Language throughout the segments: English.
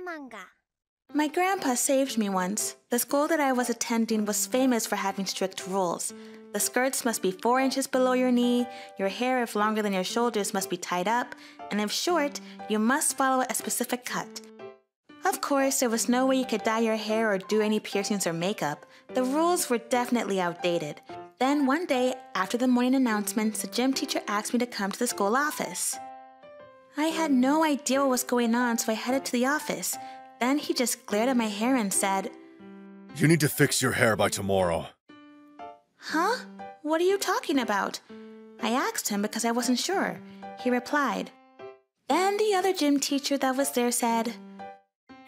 Manga. My grandpa saved me once. The school that I was attending was famous for having strict rules. The skirts must be 4 inches below your knee, your hair if longer than your shoulders must be tied up, and if short, you must follow a specific cut. Of course, there was no way you could dye your hair or do any piercings or makeup. The rules were definitely outdated. Then one day, after the morning announcements, the gym teacher asked me to come to the school office. I had no idea what was going on, so I headed to the office. Then he just glared at my hair and said, "You need to fix your hair by tomorrow." "Huh? What are you talking about?" I asked him because I wasn't sure. He replied. Then the other gym teacher that was there said,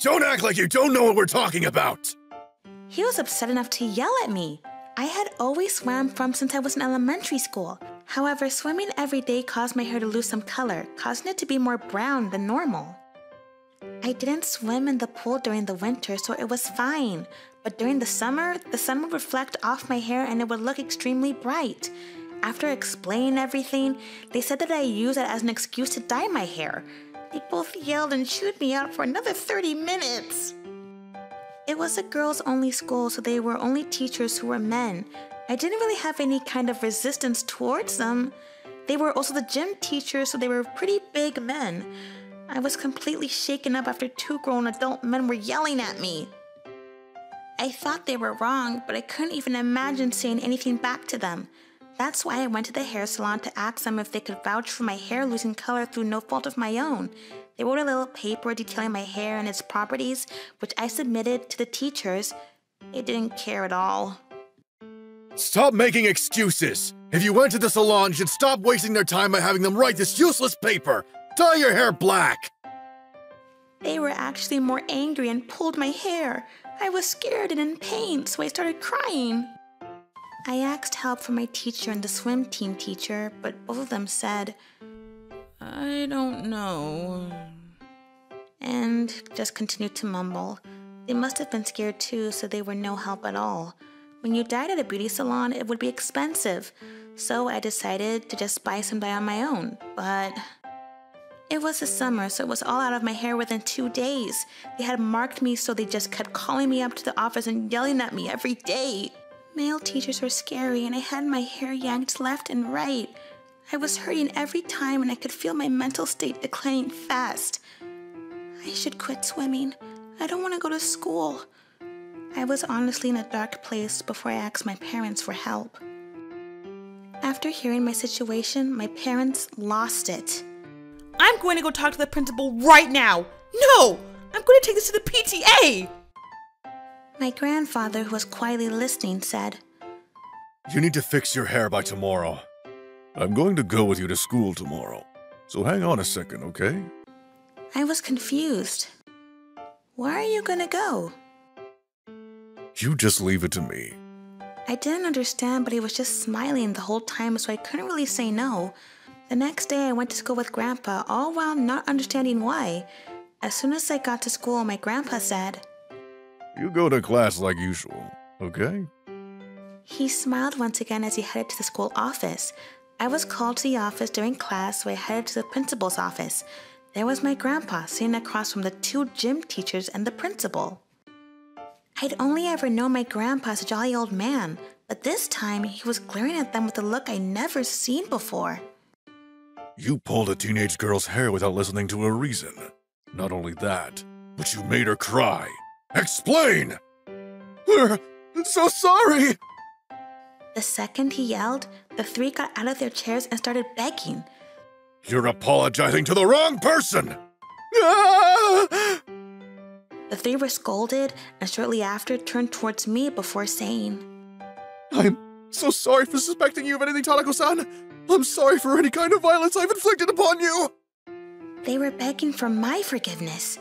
"Don't act like you don't know what we're talking about!" He was upset enough to yell at me. I had always swam since I was in elementary school. However, swimming every day caused my hair to lose some color, causing it to be more brown than normal. I didn't swim in the pool during the winter, so it was fine. But during the summer would reflect off my hair and it would look extremely bright. After explaining everything, they said that I used it as an excuse to dye my hair. They both yelled and chewed me out for another 30 minutes. It was a girls-only school, so they were only teachers who were men. I didn't really have any kind of resistance towards them. They were also the gym teachers, so they were pretty big men. I was completely shaken up after 2 grown adult men were yelling at me. I thought they were wrong, but I couldn't even imagine saying anything back to them. That's why I went to the hair salon to ask them if they could vouch for my hair losing color through no fault of my own. They wrote a little paper detailing my hair and its properties, which I submitted to the teachers. They didn't care at all. Stop making excuses! If you went to the salon, you should stop wasting their time by having them write this useless paper! Dye your hair black! They were actually more angry and pulled my hair. I was scared and in pain, so I started crying. I asked help from my teacher and the swim team teacher, but both of them said, "I don't know," and just continued to mumble. They must have been scared too, so they were no help at all. When you dyed at a beauty salon, it would be expensive, so I decided to just buy some dye on my own, but it was the summer, so it was all out of my hair within 2 days. They had marked me, so they just kept calling me up to the office and yelling at me every day. Male teachers were scary, and I had my hair yanked left and right. I was hurting every time, and I could feel my mental state declining fast. I should quit swimming. I don't want to go to school. I was honestly in a dark place before I asked my parents for help. After hearing my situation, my parents lost it. "I'm going to go talk to the principal right now! No! I'm going to take this to the PTA!" My grandfather, who was quietly listening, said, "You need to fix your hair by tomorrow." "I'm going to go with you to school tomorrow, so hang on a second, okay?" I was confused. "Where are you gonna go?" "You just leave it to me." I didn't understand, but he was just smiling the whole time, so I couldn't really say no. The next day, I went to school with Grandpa, all while not understanding why. As soon as I got to school, my grandpa said, "You go to class like usual, okay?" He smiled once again as he headed to the school office. I was called to the office during class, so I headed to the principal's office. There was my grandpa sitting across from the 2 gym teachers and the principal. I'd only ever known my grandpa as a jolly old man, but this time he was glaring at them with a look I'd never seen before. "You pulled a teenage girl's hair without listening to a reason. Not only that, but you made her cry. Explain!" "We're so sorry!" The second he yelled, the 3 got out of their chairs and started begging. "You're apologizing to the wrong person!" Ah! The 3 were scolded and shortly after turned towards me before saying, "I'm so sorry for suspecting you of anything, Tanako-san. I'm sorry for any kind of violence I've inflicted upon you." They were begging for my forgiveness.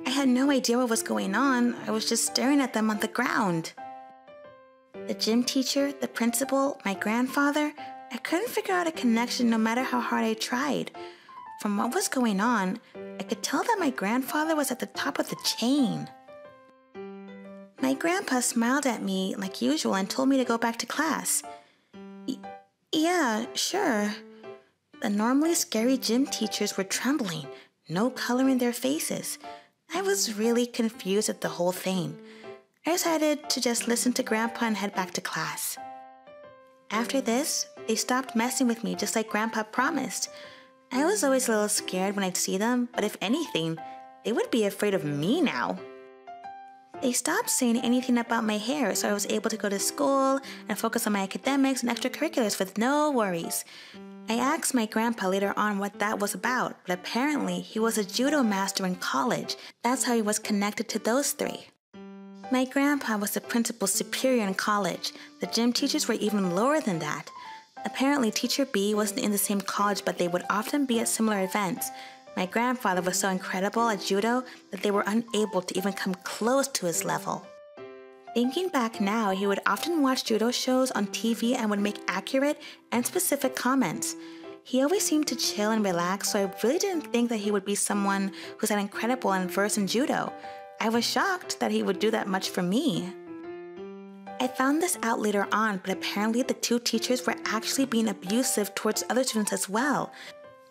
I had no idea what was going on. I was just staring at them on the ground. The gym teacher, the principal, my grandfather, I couldn't figure out a connection no matter how hard I tried. From what was going on, I could tell that my grandfather was at the top of the chain. My grandpa smiled at me like usual and told me to go back to class. Yeah, sure. The normally scary gym teachers were trembling, no color in their faces. I was really confused at the whole thing. I decided to just listen to Grandpa and head back to class. After this, they stopped messing with me just like Grandpa promised. I was always a little scared when I'd see them, but if anything, they would be afraid of me now. They stopped saying anything about my hair, so I was able to go to school and focus on my academics and extracurriculars with no worries. I asked my grandpa later on what that was about, but apparently he was a judo master in college. That's how he was connected to those three. My grandpa was the principal's superior in college. The gym teachers were even lower than that. Apparently Teacher B wasn't in the same college, but they would often be at similar events. My grandfather was so incredible at judo that they were unable to even come close to his level. Thinking back now, he would often watch judo shows on TV and would make accurate and specific comments. He always seemed to chill and relax, so I really didn't think that he would be someone who's that incredible and versed in judo. I was shocked that he would do that much for me. I found this out later on, but apparently the two teachers were actually being abusive towards other students as well.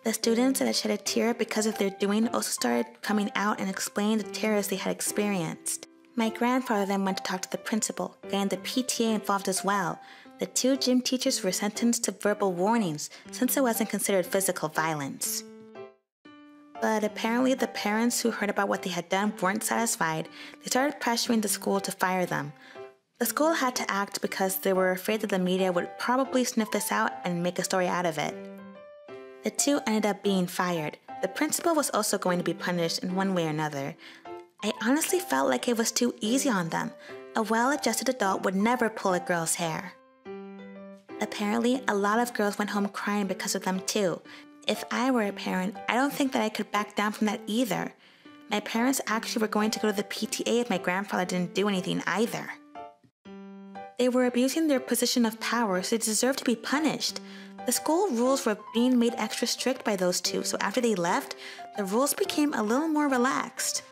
The students that had shed a tear because of their doing also started coming out and explaining the terrors they had experienced. My grandfather then went to talk to the principal, getting the PTA involved as well. The two gym teachers were sentenced to verbal warnings since it wasn't considered physical violence. But apparently the parents who heard about what they had done weren't satisfied. They started pressuring the school to fire them. The school had to act because they were afraid that the media would probably sniff this out and make a story out of it. The two ended up being fired. The principal was also going to be punished in one way or another. I honestly felt like it was too easy on them. A well-adjusted adult would never pull a girl's hair. Apparently, a lot of girls went home crying because of them too. If I were a parent, I don't think that I could back down from that either. My parents actually were going to go to the PTA if my grandfather didn't do anything either. They were abusing their position of power, so they deserved to be punished. The school rules were being made extra strict by those two, so after they left, the rules became a little more relaxed.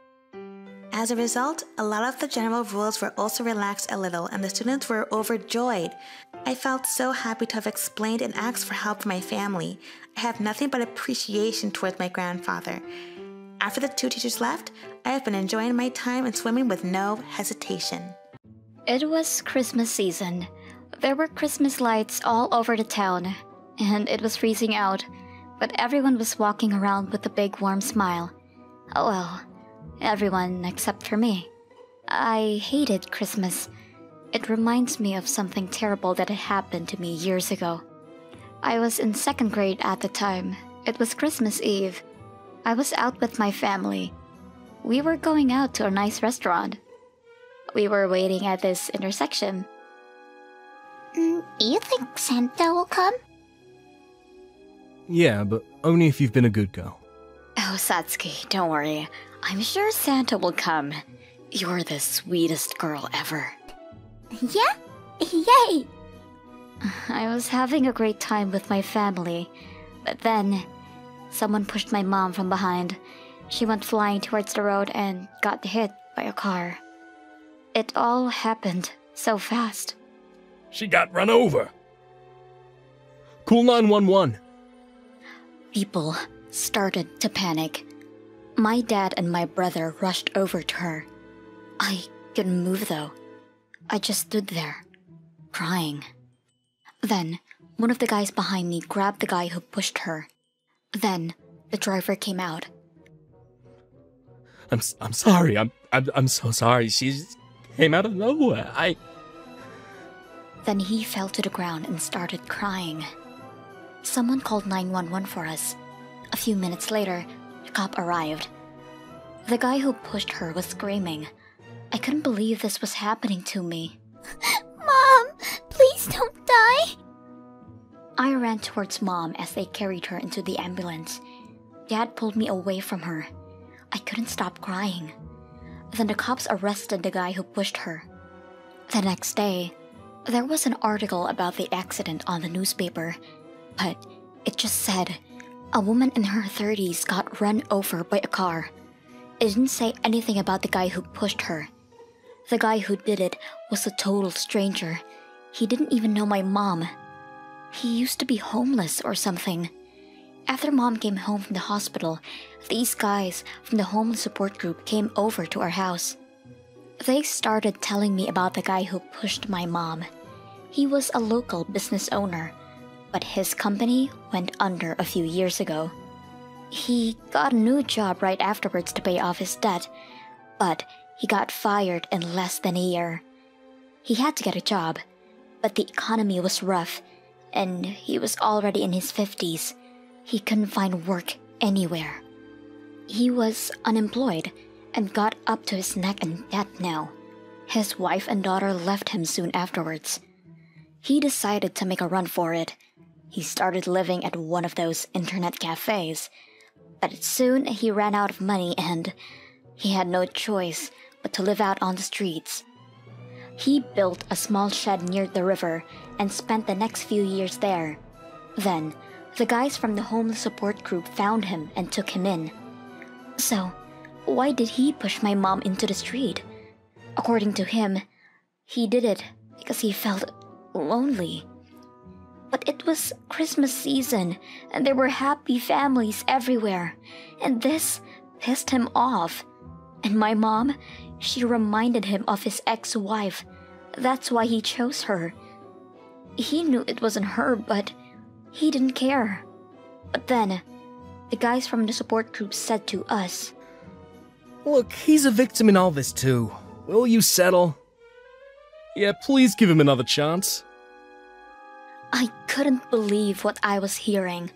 As a result, a lot of the general rules were also relaxed a little, and the students were overjoyed. I felt so happy to have explained and asked for help from my family. I have nothing but appreciation towards my grandfather. After the two teachers left, I have been enjoying my time and swimming with no hesitation. It was Christmas season. There were Christmas lights all over the town, and it was freezing out, but everyone was walking around with a big warm smile. Oh well, everyone except for me. I hated Christmas. It reminds me of something terrible that had happened to me years ago. I was in 2nd grade at the time. It was Christmas Eve. I was out with my family. We were going out to a nice restaurant. We were waiting at this intersection. You think Santa will come? Yeah, but only if you've been a good girl. Oh, Satsuki, don't worry. I'm sure Santa will come. You're the sweetest girl ever. Yeah? Yay! I was having a great time with my family, but then someone pushed my mom from behind. She went flying towards the road and got hit by a car. It all happened so fast. She got run over. Call 911. People started to panic. My dad and my brother rushed over to her. I couldn't move though. I just stood there, crying. Then, one of the guys behind me grabbed the guy who pushed her. Then, the driver came out. I'm sorry. I'm so sorry. She came out of nowhere. Then he fell to the ground and started crying. Someone called 911 for us. A few minutes later, the cop arrived. The guy who pushed her was screaming. I couldn't believe this was happening to me. Mom, please don't die. I ran towards Mom as they carried her into the ambulance. Dad pulled me away from her. I couldn't stop crying. Then the cops arrested the guy who pushed her. The next day, there was an article about the accident on the newspaper, but it just said a woman in her 30s got run over by a car. It didn't say anything about the guy who pushed her. The guy who did it was a total stranger. He didn't even know my mom. He used to be homeless or something. After Mom came home from the hospital, these guys from the homeless support group came over to our house. They started telling me about the guy who pushed my mom. He was a local business owner, but his company went under a few years ago. He got a new job right afterwards to pay off his debt, but he got fired in less than a year. He had to get a job, but the economy was rough, and he was already in his 50s. He couldn't find work anywhere. He was unemployed and got up to his neck in debt now. His wife and daughter left him soon afterwards. He decided to make a run for it. He started living at one of those internet cafes, but soon he ran out of money and he had no choice but to live out on the streets. He built a small shed near the river and spent the next few years there. Then, the guys from the homeless support group found him and took him in. So, why did he push my mom into the street? According to him, he did it because he felt lonely. But it was Christmas season, and there were happy families everywhere, and this pissed him off. And my mom, she reminded him of his ex-wife. That's why he chose her. He knew it wasn't her, but he didn't care. But then, the guys from the support group said to us, Look, he's a victim in all this too. Will you settle? Yeah, please give him another chance. I couldn't believe what I was hearing.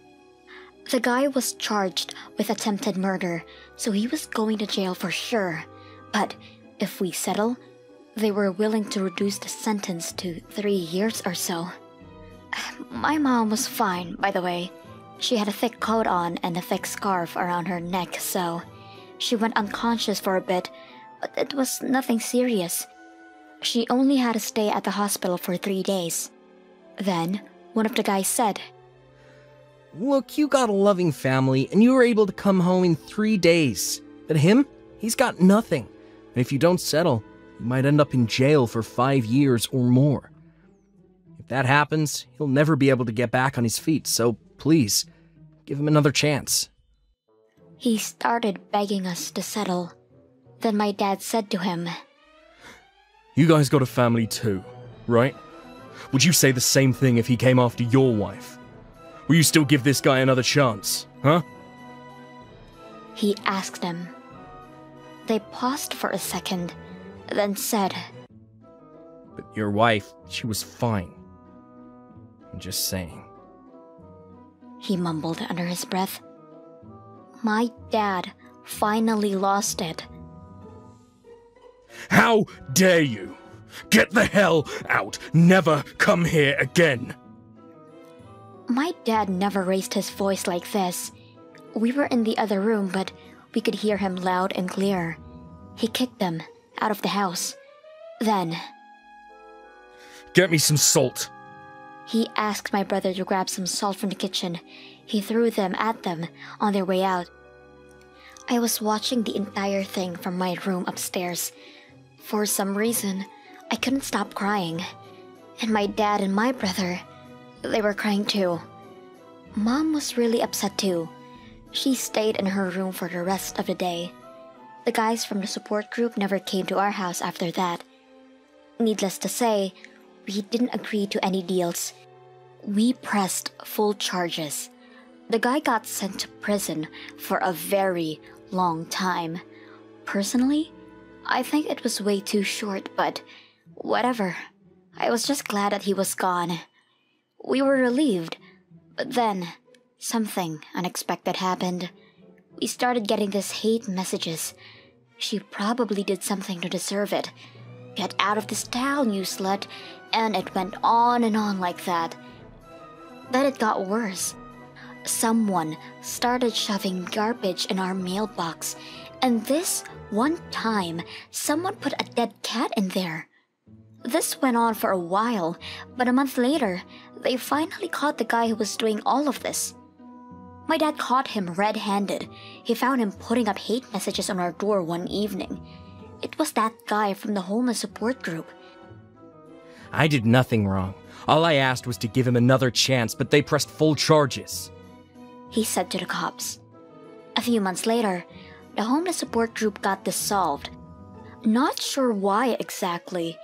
The guy was charged with attempted murder, so he was going to jail for sure. But if we settle, they were willing to reduce the sentence to 3 years or so. My mom was fine, by the way. She had a thick coat on and a thick scarf around her neck, so she went unconscious for a bit, but it was nothing serious. She only had to stay at the hospital for 3 days. Then, one of the guys said, Look, you got a loving family, and you were able to come home in 3 days. But him? He's got nothing. And if you don't settle, you might end up in jail for 5 years or more. If that happens, he'll never be able to get back on his feet, so please, give him another chance. He started begging us to settle. Then my dad said to him, You guys got a family too, right? Would you say the same thing if he came after your wife? Will you still give this guy another chance, huh? He asked them. They paused for a second, then said, But your wife, she was fine. I'm just saying. He mumbled under his breath. My dad finally lost it. How dare you! Get the hell out! Never come here again! My dad never raised his voice like this. We were in the other room, but we could hear him loud and clear. He kicked them out of the house. Then, Get me some salt. he asked my brother to grab some salt from the kitchen. He threw them at them on their way out. I was watching the entire thing from my room upstairs. For some reason, I couldn't stop crying. And my dad and my brother, they were crying too. Mom was really upset too. She stayed in her room for the rest of the day. The guys from the support group never came to our house after that. Needless to say, we didn't agree to any deals. We pressed full charges. The guy got sent to prison for a very long time. Personally, I think it was way too short, but whatever. I was just glad that he was gone. We were relieved, but then something unexpected happened. We started getting these hate messages. She probably did something to deserve it. Get out of this town, you slut. And it went on and on like that. Then it got worse. Someone started shoving garbage in our mailbox, and this one time, someone put a dead cat in there. This went on for a while, but a month later, they finally caught the guy who was doing all of this. My dad caught him red-handed. He found him putting up hate messages on our door one evening. It was that guy from the homeless support group. I did nothing wrong. All I asked was to give him another chance, but they pressed full charges. he said to the cops. A few months later, the homeless support group got dissolved. Not sure why exactly.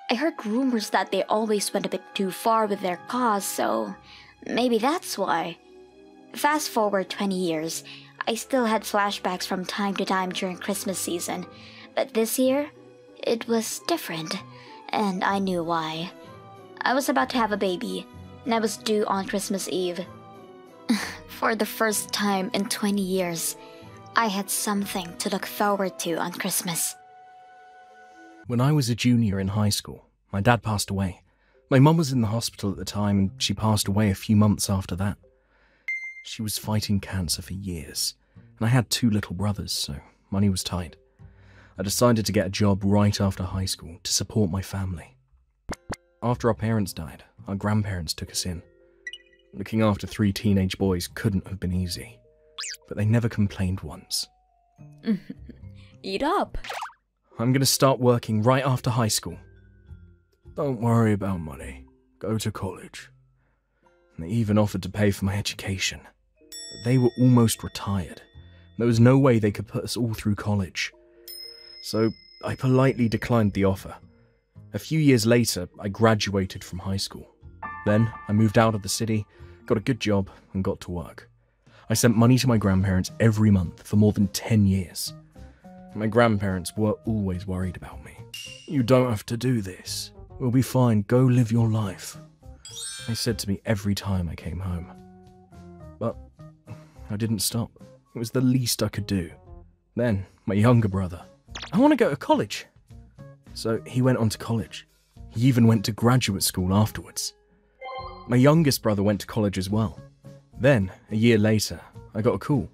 I heard rumors that they always went a bit too far with their cause, so maybe that's why. Fast forward 20 years, I still had flashbacks from time to time during Christmas season, but this year, it was different, and I knew why. I was about to have a baby, and I was due on Christmas Eve. For the first time in 20 years, I had something to look forward to on Christmas. When I was a junior in high school, my dad passed away. My mum was in the hospital at the time, and she passed away a few months after that. She was fighting cancer for years, and I had 2 little brothers, so money was tight. I decided to get a job right after high school to support my family. After our parents died, our grandparents took us in. Looking after 3 teenage boys couldn't have been easy, but they never complained once. Eat up. I'm gonna start working right after high school. Don't worry about money. Go to college. And they even offered to pay for my education. But they were almost retired. There was no way they could put us all through college. So I politely declined the offer. A few years later, I graduated from high school. Then I moved out of the city, got a good job, and got to work. I sent money to my grandparents every month for more than 10 years. My grandparents were always worried about me. You don't have to do this. We'll be fine. Go live your life. They said to me every time I came home. But I didn't stop. It was the least I could do. Then, my younger brother. I want to go to college. So he went on to college. He even went to graduate school afterwards. My youngest brother went to college as well. Then, a year later, I got a call.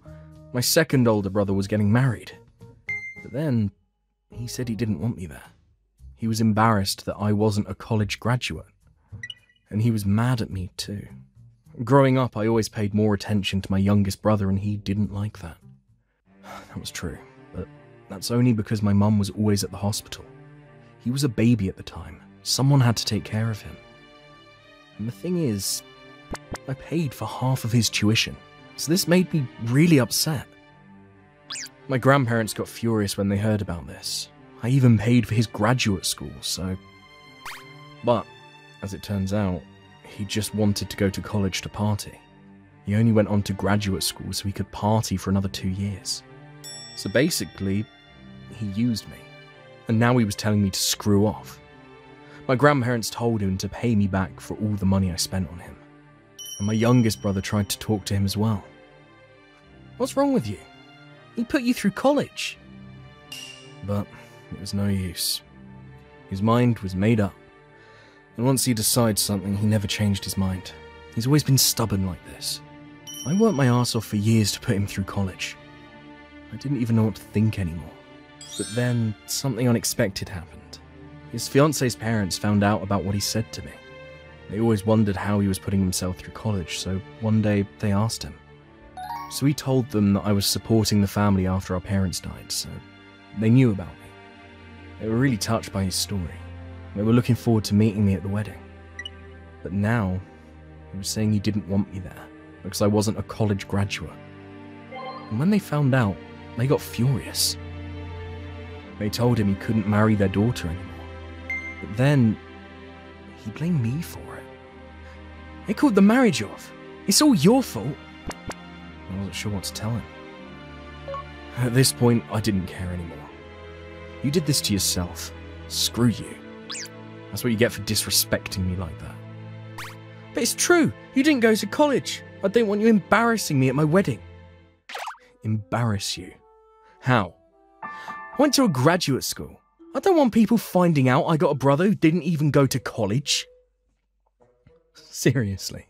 My second older brother was getting married. But then, he said he didn't want me there. He was embarrassed that I wasn't a college graduate. And he was mad at me too. Growing up, I always paid more attention to my youngest brother, and he didn't like that. That was true, but that's only because my mum was always at the hospital. He was a baby at the time. Someone had to take care of him. And the thing is, I paid for half of his tuition, so this made me really upset. My grandparents got furious when they heard about this. I even paid for his graduate school, so... But, as it turns out, he just wanted to go to college to party. He only went on to graduate school so he could party for another 2 years. So basically, he used me. And now he was telling me to screw off. My grandparents told him to pay me back for all the money I spent on him. And my youngest brother tried to talk to him as well. What's wrong with you? He put you through college. But it was no use. His mind was made up. And once he decides something, he never changed his mind. He's always been stubborn like this. I worked my arse off for years to put him through college. I didn't even know what to think anymore. But then, something unexpected happened. His fiancée's parents found out about what he said to me. They always wondered how he was putting himself through college, so one day they asked him. So he told them that I was supporting the family after our parents died, so they knew about me. They were really touched by his story. They were looking forward to meeting me at the wedding. But now, he was saying he didn't want me there, because I wasn't a college graduate. And when they found out, they got furious. They told him he couldn't marry their daughter anymore. But then, he blamed me for it. They called the marriage off. It's all your fault. I wasn't sure what to tell him. At this point, I didn't care anymore. You did this to yourself. Screw you. That's what you get for disrespecting me like that. But it's true. You didn't go to college. I don't want you embarrassing me at my wedding. Embarrass you? How? I went to a graduate school. I don't want people finding out I got a brother who didn't even go to college. Seriously.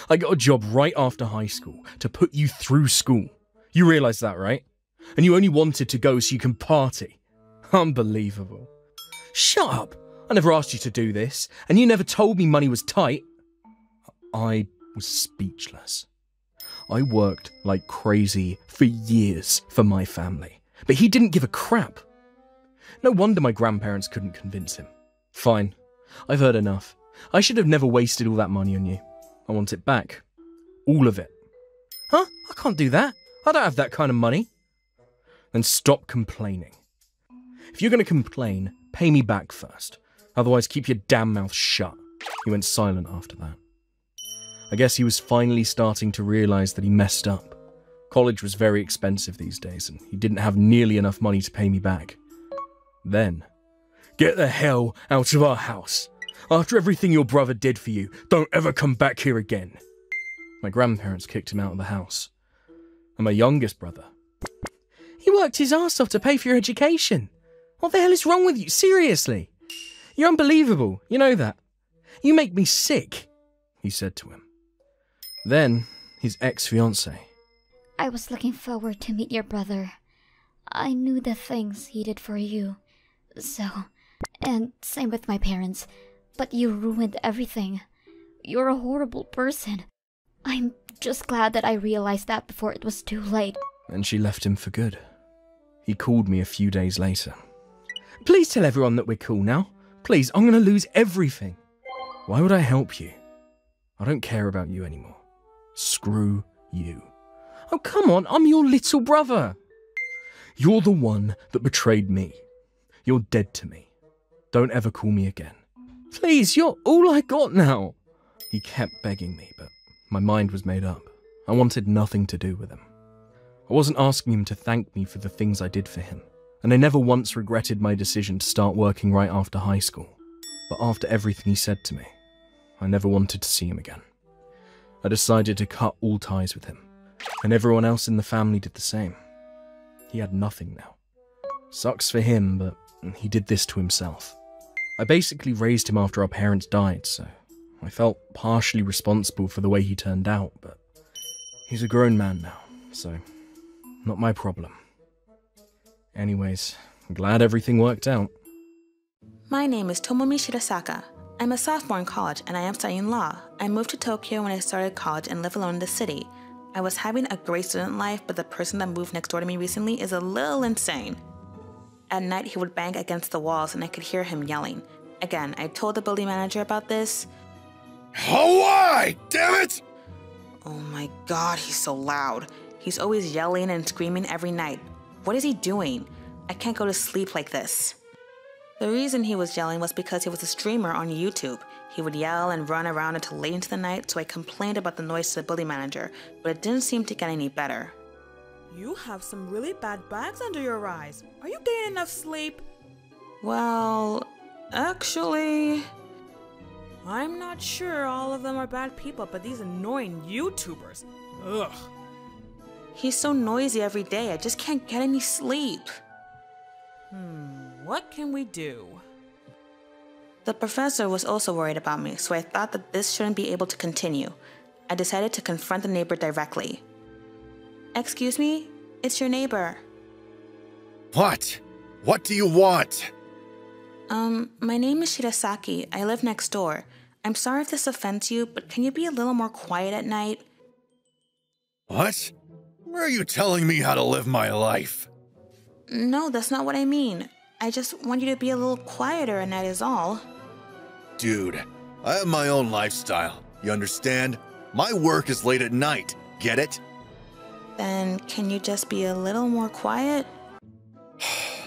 I got a job right after high school to put you through school. You realise that, right? And you only wanted to go so you can party. Unbelievable. Shut up. I never asked you to do this, and you never told me money was tight. I was speechless. I worked like crazy for years for my family, but he didn't give a crap. No wonder my grandparents couldn't convince him. Fine. I've heard enough. I should have never wasted all that money on you. I want it back. All of it. Huh? I can't do that. I don't have that kind of money. Then stop complaining. If you're going to complain, pay me back first. Otherwise, keep your damn mouth shut. He went silent after that. I guess he was finally starting to realise that he messed up. College was very expensive these days, and he didn't have nearly enough money to pay me back. Then, get the hell out of our house. After everything your brother did for you, don't ever come back here again. My grandparents kicked him out of the house. And my youngest brother. He worked his arse off to pay for your education. What the hell is wrong with you? Seriously? You're unbelievable, you know that. You make me sick, he said to him. Then, his ex-fiancée. I was looking forward to meet your brother. I knew the things he did for you. So, and same with my parents. But you ruined everything. You're a horrible person. I'm just glad that I realized that before it was too late. And she left him for good. He called me a few days later. Please tell everyone that we're cool now. Please, I'm going to lose everything. Why would I help you? I don't care about you anymore. Screw you. Oh, come on, I'm your little brother. You're the one that betrayed me. You're dead to me. Don't ever call me again. Please, you're all I got now. He kept begging me, but my mind was made up. I wanted nothing to do with him. I wasn't asking him to thank me for the things I did for him, and I never once regretted my decision to start working right after high school. But after everything he said to me, I never wanted to see him again. I decided to cut all ties with him, and everyone else in the family did the same. He had nothing now. Sucks for him, but he did this to himself. I basically raised him after our parents died, so I felt partially responsible for the way he turned out, but he's a grown man now, so not my problem. Anyways, I'm glad everything worked out. My name is Tomomi Shirasaka. I'm a sophomore in college and I am studying law. I moved to Tokyo when I started college and live alone in the city. I was having a great student life, but the person that moved next door to me recently is a little insane. At night, he would bang against the walls and I could hear him yelling. Again, I told the building manager about this. Why? Damn it! Oh my god, he's so loud. He's always yelling and screaming every night. What is he doing? I can't go to sleep like this. The reason he was yelling was because he was a streamer on YouTube. He would yell and run around until late into the night, so I complained about the noise to the building manager, but it didn't seem to get any better. You have some really bad bags under your eyes. Are you getting enough sleep? Well, actually... I'm not sure all of them are bad people, but these annoying YouTubers. Ugh. He's so noisy every day, I just can't get any sleep. What can we do? The professor was also worried about me, so I thought that this shouldn't be able to continue. I decided to confront the neighbor directly. Excuse me? It's your neighbor. What? What do you want? My name is Shirasaki. I live next door. I'm sorry if this offends you, but can you be a little more quiet at night? What? Where are you telling me how to live my life? No, that's not what I mean. I just want you to be a little quieter at night is all. Dude, I have my own lifestyle. You understand? My work is late at night. Get it? Then can you just be a little more quiet?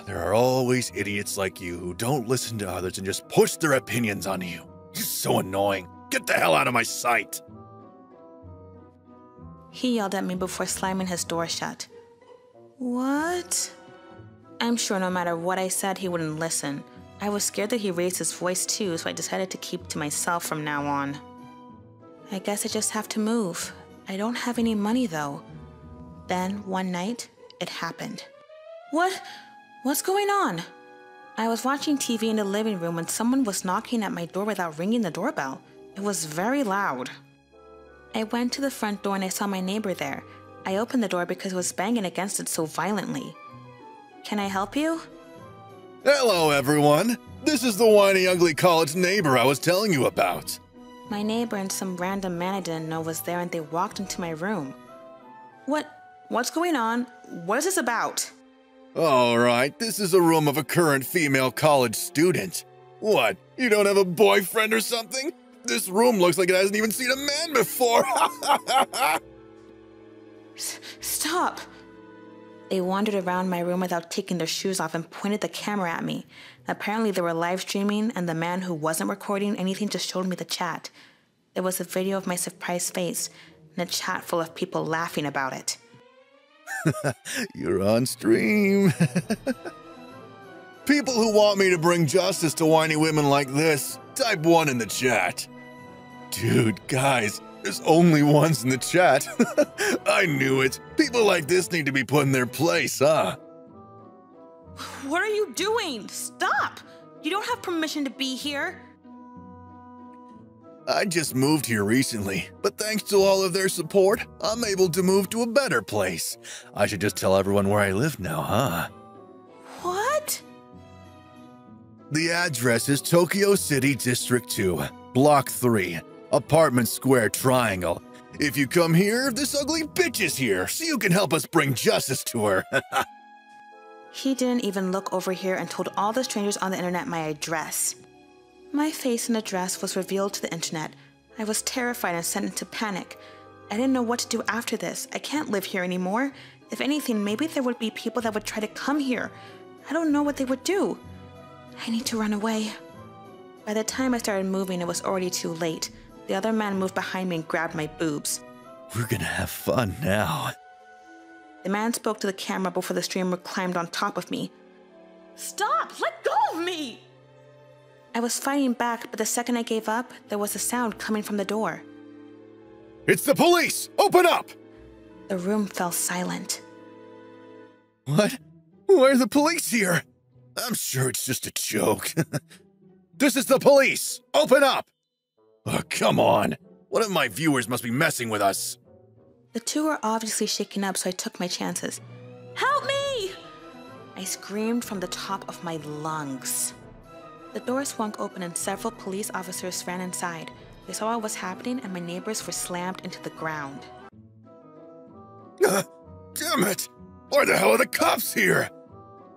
There are always idiots like you who don't listen to others and just push their opinions on you. You're so annoying. Get the hell out of my sight. He yelled at me before slamming his door shut. What? I'm sure no matter what I said, he wouldn't listen. I was scared that he raised his voice too, so I decided to keep to myself from now on. I guess I just have to move. I don't have any money though. Then, one night, it happened. What's going on? I was watching TV in the living room when someone was knocking at my door without ringing the doorbell. It was very loud. I went to the front door and I saw my neighbor there. I opened the door because it was banging against it so violently. Can I help you? Hello, everyone. This is the whiny, ugly college neighbor I was telling you about. My neighbor and some random man I didn't know was there and they walked into my room. What's going on? What is this about? All right, this is a room of a current female college student. What, you don't have a boyfriend or something? This room looks like it hasn't even seen a man before. Stop! They wandered around my room without taking their shoes off and pointed the camera at me. Apparently they were live streaming, and the man who wasn't recording anything just showed me the chat. There was a video of my surprised face, and a chat full of people laughing about it. You're on stream. People who want me to bring justice to whiny women like this, type 1 in the chat. Dude, guys, there's only ones in the chat. I knew it. People like this need to be put in their place, huh? What are you doing? Stop! You don't have permission to be here. I just moved here recently, but thanks to all of their support, I'm able to move to a better place. I should just tell everyone where I live now, huh? What? The address is Tokyo City District 2, Block 3, Apartment Square Triangle. If you come here, this ugly bitch is here, so you can help us bring justice to her. He didn't even look over here and told all the strangers on the internet my address. My face and address was revealed to the internet. I was terrified and sent into panic. I didn't know what to do after this. I can't live here anymore. If anything, maybe there would be people that would try to come here. I don't know what they would do. I need to run away. By the time I started moving, it was already too late. The other man moved behind me and grabbed my boobs. We're gonna have fun now. The man spoke to the camera before the streamer climbed on top of me. Stop! Let go of me! I was fighting back, but the second I gave up, there was a sound coming from the door. It's the police! Open up! The room fell silent. What? Why are the police here? I'm sure it's just a joke. This is the police! Open up! Oh, come on. One of my viewers must be messing with us. The two were obviously shaken up, so I took my chances. Help me! I screamed from the top of my lungs. The door swung open and several police officers ran inside. They saw what was happening and my neighbors were slammed into the ground. Damn it! Why the hell are the cops here?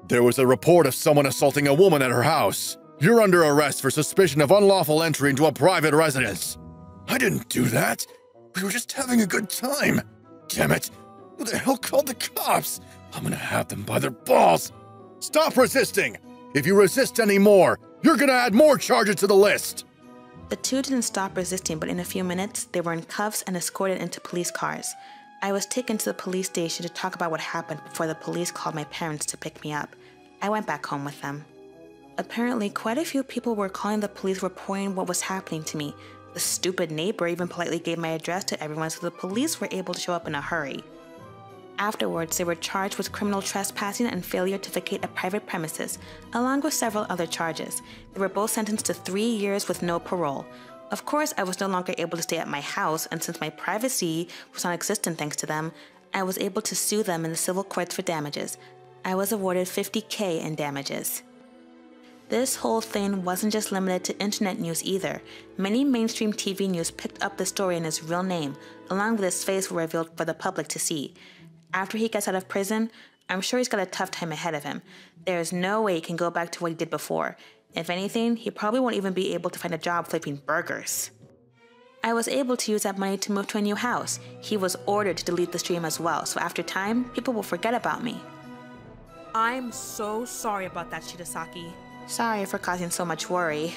There was a report of someone assaulting a woman at her house. You're under arrest for suspicion of unlawful entry into a private residence. I didn't do that. We were just having a good time. Damn it! Who the hell called the cops? I'm gonna have them by their balls. Stop resisting! If you resist anymore, you're gonna add more charges to the list! The two didn't stop resisting, but in a few minutes, they were in cuffs and escorted into police cars. I was taken to the police station to talk about what happened before the police called my parents to pick me up. I went back home with them. Apparently, quite a few people were calling the police reporting what was happening to me. The stupid neighbor even politely gave my address to everyone so the police were able to show up in a hurry. Afterwards, they were charged with criminal trespassing and failure to vacate a private premises, along with several other charges. They were both sentenced to 3 years with no parole. Of course, I was no longer able to stay at my house, and since my privacy was non-existent thanks to them, I was able to sue them in the civil courts for damages. I was awarded $50,000 in damages. This whole thing wasn't just limited to internet news either. Many mainstream TV news picked up the story and his real name, along with his face were revealed for the public to see. After he gets out of prison, I'm sure he's got a tough time ahead of him. There is no way he can go back to what he did before. If anything, he probably won't even be able to find a job flipping burgers. I was able to use that money to move to a new house. He was ordered to delete the stream as well, so after time, people will forget about me. I'm so sorry about that, Shitasaki. Sorry for causing so much worry.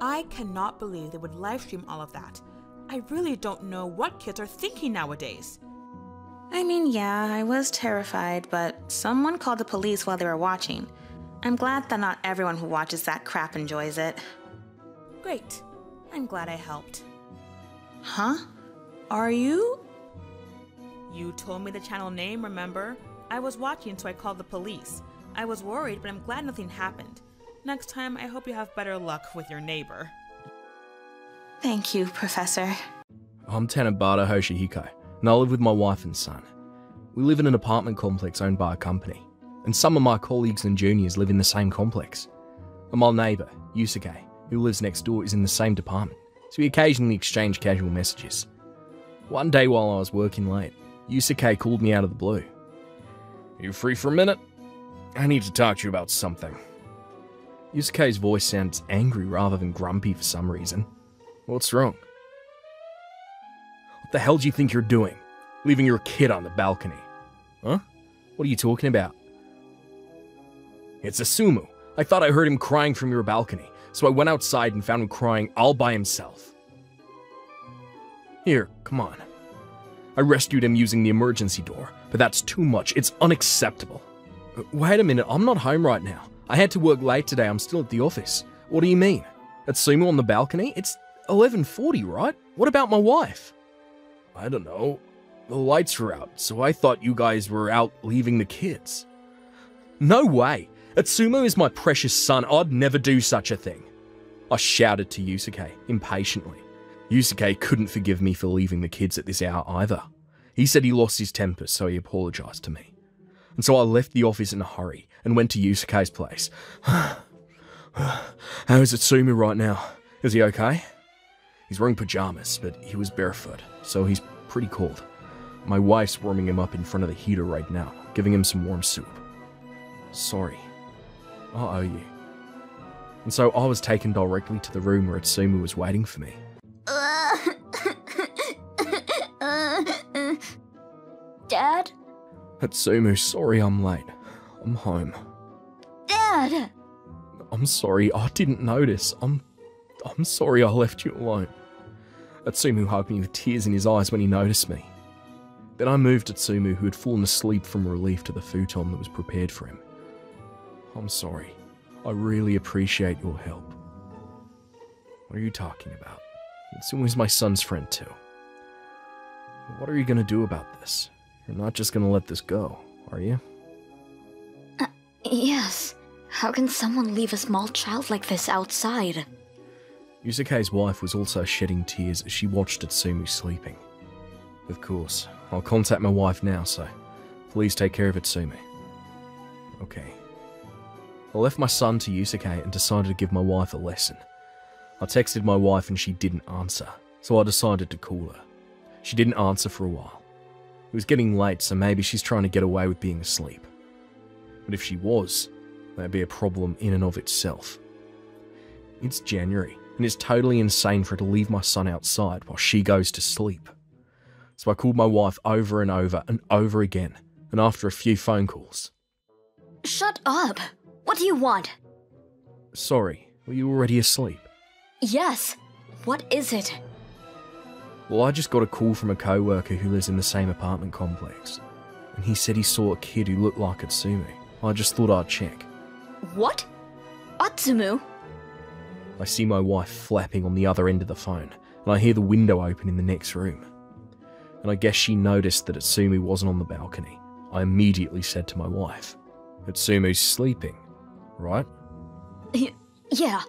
I cannot believe they would livestream all of that. I really don't know what kids are thinking nowadays. I mean, yeah, I was terrified, but someone called the police while they were watching. I'm glad that not everyone who watches that crap enjoys it. Great. I'm glad I helped. Huh? Are you? You told me the channel name, remember? I was watching, so I called the police. I was worried, but I'm glad nothing happened. Next time, I hope you have better luck with your neighbor. Thank you, Professor. I'm Tanabata Hoshihiko, and I live with my wife and son. We live in an apartment complex owned by a company, and some of my colleagues and juniors live in the same complex. And my neighbour, Yusuke, who lives next door, is in the same department, so we occasionally exchange casual messages. One day while I was working late, Yusuke called me out of the blue. You free for a minute? I need to talk to you about something. Yusuke's voice sounds angry rather than grumpy for some reason. What's wrong? What the hell do you think you're doing? Leaving your kid on the balcony. Huh? What are you talking about? It's Asumu. I thought I heard him crying from your balcony, so I went outside and found him crying all by himself. Here, come on. I rescued him using the emergency door, but that's too much. It's unacceptable. Wait a minute, I'm not home right now. I had to work late today, I'm still at the office. What do you mean? Asumu on the balcony? It's 11:40, right? What about my wife? I don't know. The lights were out, so I thought you guys were out leaving the kids. No way! Atsumu is my precious son. I'd never do such a thing. I shouted to Yusuke, impatiently. Yusuke couldn't forgive me for leaving the kids at this hour either. He said he lost his temper, so he apologized to me. And so I left the office in a hurry and went to Yusuke's place. How is Atsumu right now? Is he okay? He's wearing pajamas, but he was barefoot, so he's pretty cold. My wife's warming him up in front of the heater right now, giving him some warm soup. Sorry. I owe you. And so I was taken directly to the room where Atsumu was waiting for me. Dad? Atsumu, sorry I'm late. I'm home. Dad! I'm sorry, I didn't notice. I'm sorry I left you alone. Atsumu hugged me with tears in his eyes when he noticed me. Then I moved Atsumu, who had fallen asleep from relief, to the futon that was prepared for him. I'm sorry. I really appreciate your help. What are you talking about? Atsumu is my son's friend too. What are you going to do about this? You're not just going to let this go, are you? Yes. How can someone leave a small child like this outside? Yusuke's wife was also shedding tears as she watched Atsumu sleeping. Of course, I'll contact my wife now, so please take care of Atsumu. Okay. I left my son to Yusuke and decided to give my wife a lesson. I texted my wife and she didn't answer, so I decided to call her. She didn't answer for a while. It was getting late, so maybe she's trying to get away with being asleep. But if she was, that'd be a problem in and of itself. It's January, and it's totally insane for her to leave my son outside while she goes to sleep. So I called my wife over and over and over again, and after a few phone calls... Shut up! What do you want? Sorry, were you already asleep? Yes. What is it? Well, I just got a call from a co-worker who lives in the same apartment complex, and he said he saw a kid who looked like Atsumu. I just thought I'd check. What? Atsumu? I see my wife flapping on the other end of the phone, and I hear the window open in the next room. And I guess she noticed that Atsumu wasn't on the balcony. I immediately said to my wife, Atsumu's sleeping, right? Yeah,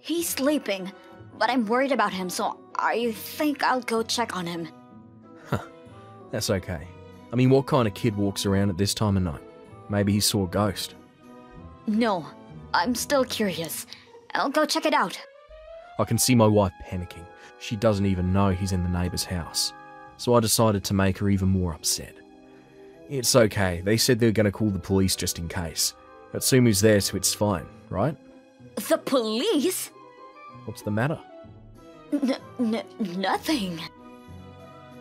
he's sleeping, but I'm worried about him, so I think I'll go check on him. Huh, that's okay. I mean, what kind of kid walks around at this time of night? Maybe he saw a ghost. No, I'm still curious. I'll go check it out. I can see my wife panicking. She doesn't even know he's in the neighbour's house. So I decided to make her even more upset. It's okay, they said they were going to call the police just in case. Atsumu's there, so it's fine, right? The police? What's the matter? Nothing.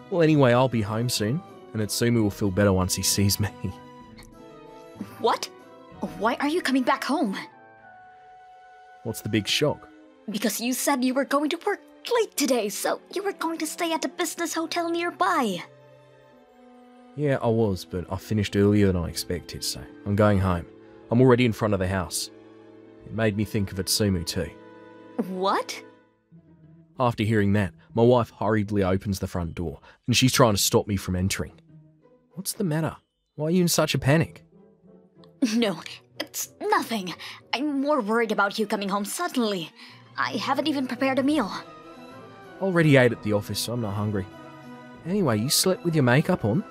Well, anyway, I'll be home soon, and Atsumu will feel better once he sees me. What? Why are you coming back home? What's the big shock? Because you said you were going to work late today, so you were going to stay at a business hotel nearby. Yeah, I was, but I finished earlier than I expected, so I'm going home. I'm already in front of the house. It made me think of Atsumu too. What? After hearing that, my wife hurriedly opens the front door, and she's trying to stop me from entering. What's the matter? Why are you in such a panic? No, it's nothing. I'm more worried about you coming home suddenly. I haven't even prepared a meal. I already ate at the office, so I'm not hungry. Anyway, you slept with your makeup on?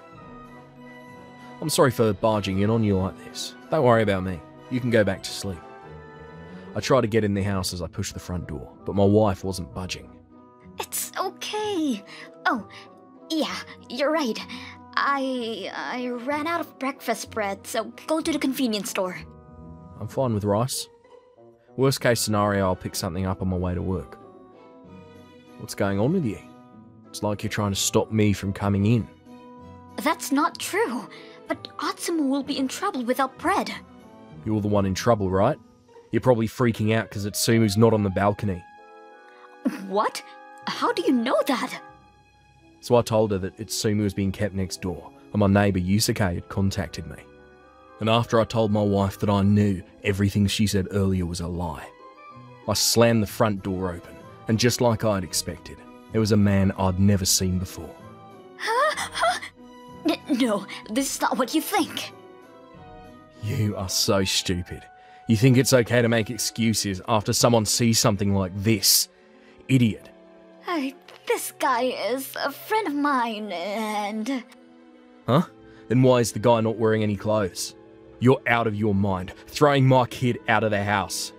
I'm sorry for barging in on you like this. Don't worry about me. You can go back to sleep. I tried to get in the house as I pushed the front door, but my wife wasn't budging. It's okay. Oh, yeah, you're right. I ran out of breakfast bread, so go to the convenience store. I'm fine with rice. Worst case scenario, I'll pick something up on my way to work. What's going on with you? It's like you're trying to stop me from coming in. That's not true. But Atsumu will be in trouble without bread. You're the one in trouble, right? You're probably freaking out because Atsumu's not on the balcony. What? How do you know that? So I told her that Atsumu was being kept next door, and my neighbour Yusuke had contacted me. And after I told my wife that I knew everything she said earlier was a lie, I slammed the front door open, and just like I'd expected, there was a man I'd never seen before. No, this is not what you think. You are so stupid. You think it's okay to make excuses after someone sees something like this? Idiot. This guy is a friend of mine, and... Huh? Then why is the guy not wearing any clothes? You're out of your mind, throwing my kid out of the house.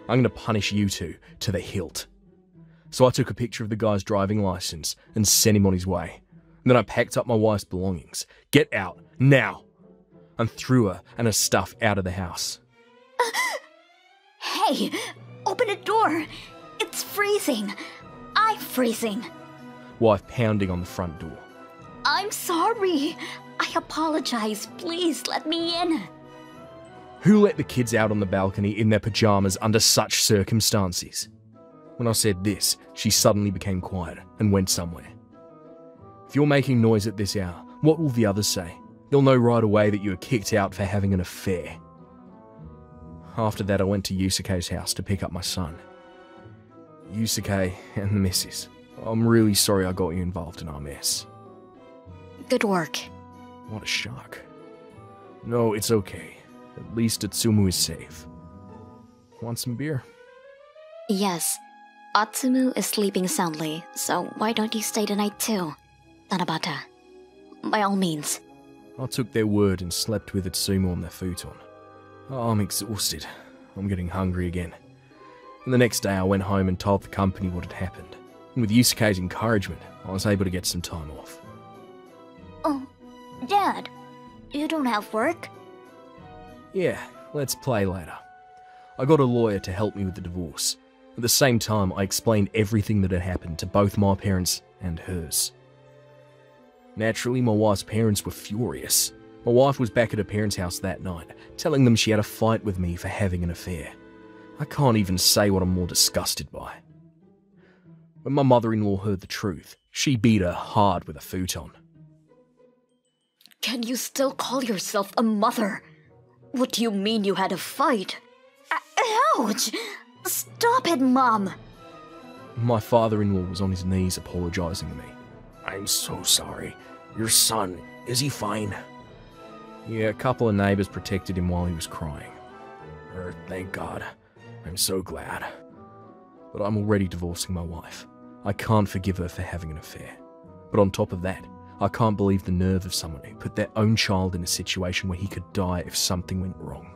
I'm gonna punish you two to the hilt. So I took a picture of the guy's driving license and sent him on his way. And then I packed up my wife's belongings. Get out, now! And threw her and her stuff out of the house. Hey, open the door! It's freezing! I'm freezing! Wife pounding on the front door. I'm sorry! I apologize, please let me in! Who let the kids out on the balcony in their pajamas under such circumstances? When I said this, she suddenly became quiet and went somewhere. If you're making noise at this hour, what will the others say? They'll know right away that you were kicked out for having an affair. After that, I went to Yusuke's house to pick up my son. Yusuke and the missus, I'm really sorry I got you involved in our mess. Good work. What a shock. No, it's okay. At least Atsumu is safe. Want some beer? Yes. Atsumu is sleeping soundly, so why don't you stay the night too? Tanabata. By all means. I took their word and slept with Atsumu on their futon. Oh, I'm exhausted. I'm getting hungry again. And the next day I went home and told the company what had happened. And with Yusuke's encouragement, I was able to get some time off. Oh, Dad, you don't have work? Yeah, let's play later. I got a lawyer to help me with the divorce. At the same time, I explained everything that had happened to both my parents and hers. Naturally, my wife's parents were furious. My wife was back at her parents' house that night, telling them she had a fight with me for having an affair. I can't even say what I'm more disgusted by. When my mother-in-law heard the truth, she beat her hard with a futon. Can you still call yourself a mother? What do you mean you had a fight? Ouch! Stop it, Mom! My father-in-law was on his knees apologizing to me. I'm so sorry. Your son, is he fine? Yeah, a couple of neighbors protected him while he was crying. Thank God. I'm so glad. But I'm already divorcing my wife. I can't forgive her for having an affair. But on top of that, I can't believe the nerve of someone who put their own child in a situation where he could die if something went wrong.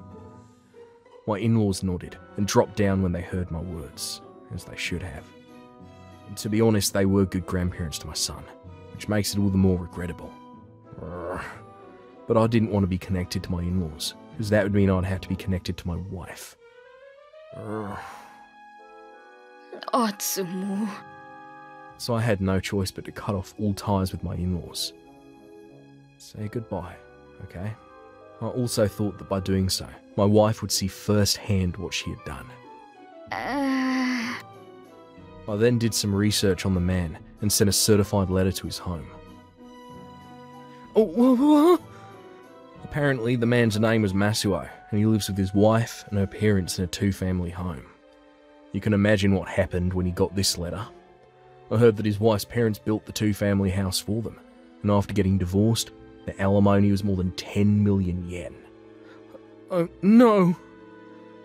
My in-laws nodded and dropped down when they heard my words, as they should have. And to be honest, they were good grandparents to my son, which makes it all the more regrettable. But I didn't want to be connected to my in-laws, because that would mean I'd have to be connected to my wife. Atsumu. So I had no choice but to cut off all ties with my in-laws. Say goodbye, okay? I also thought that by doing so, my wife would see firsthand what she had done. I then did some research on the man and sent a certified letter to his home. Apparently, the man's name was Masuo, and he lives with his wife and her parents in a two-family home. You can imagine what happened when he got this letter. I heard that his wife's parents built the two-family house for them, and after getting divorced, the alimony was more than 10 million yen. Oh, no!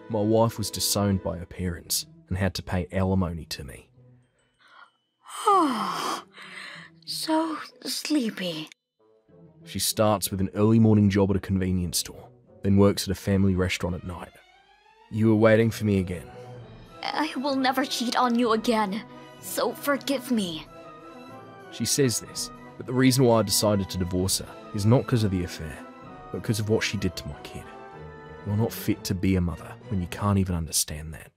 My wife was disowned by her parents and had to pay alimony to me. So sleepy. She starts with an early morning job at a convenience store, then works at a family restaurant at night. You were waiting for me again. I will never cheat on you again, so forgive me. She says this, but the reason why I decided to divorce her is not because of the affair, but because of what she did to my kid. You're not fit to be a mother when you can't even understand that.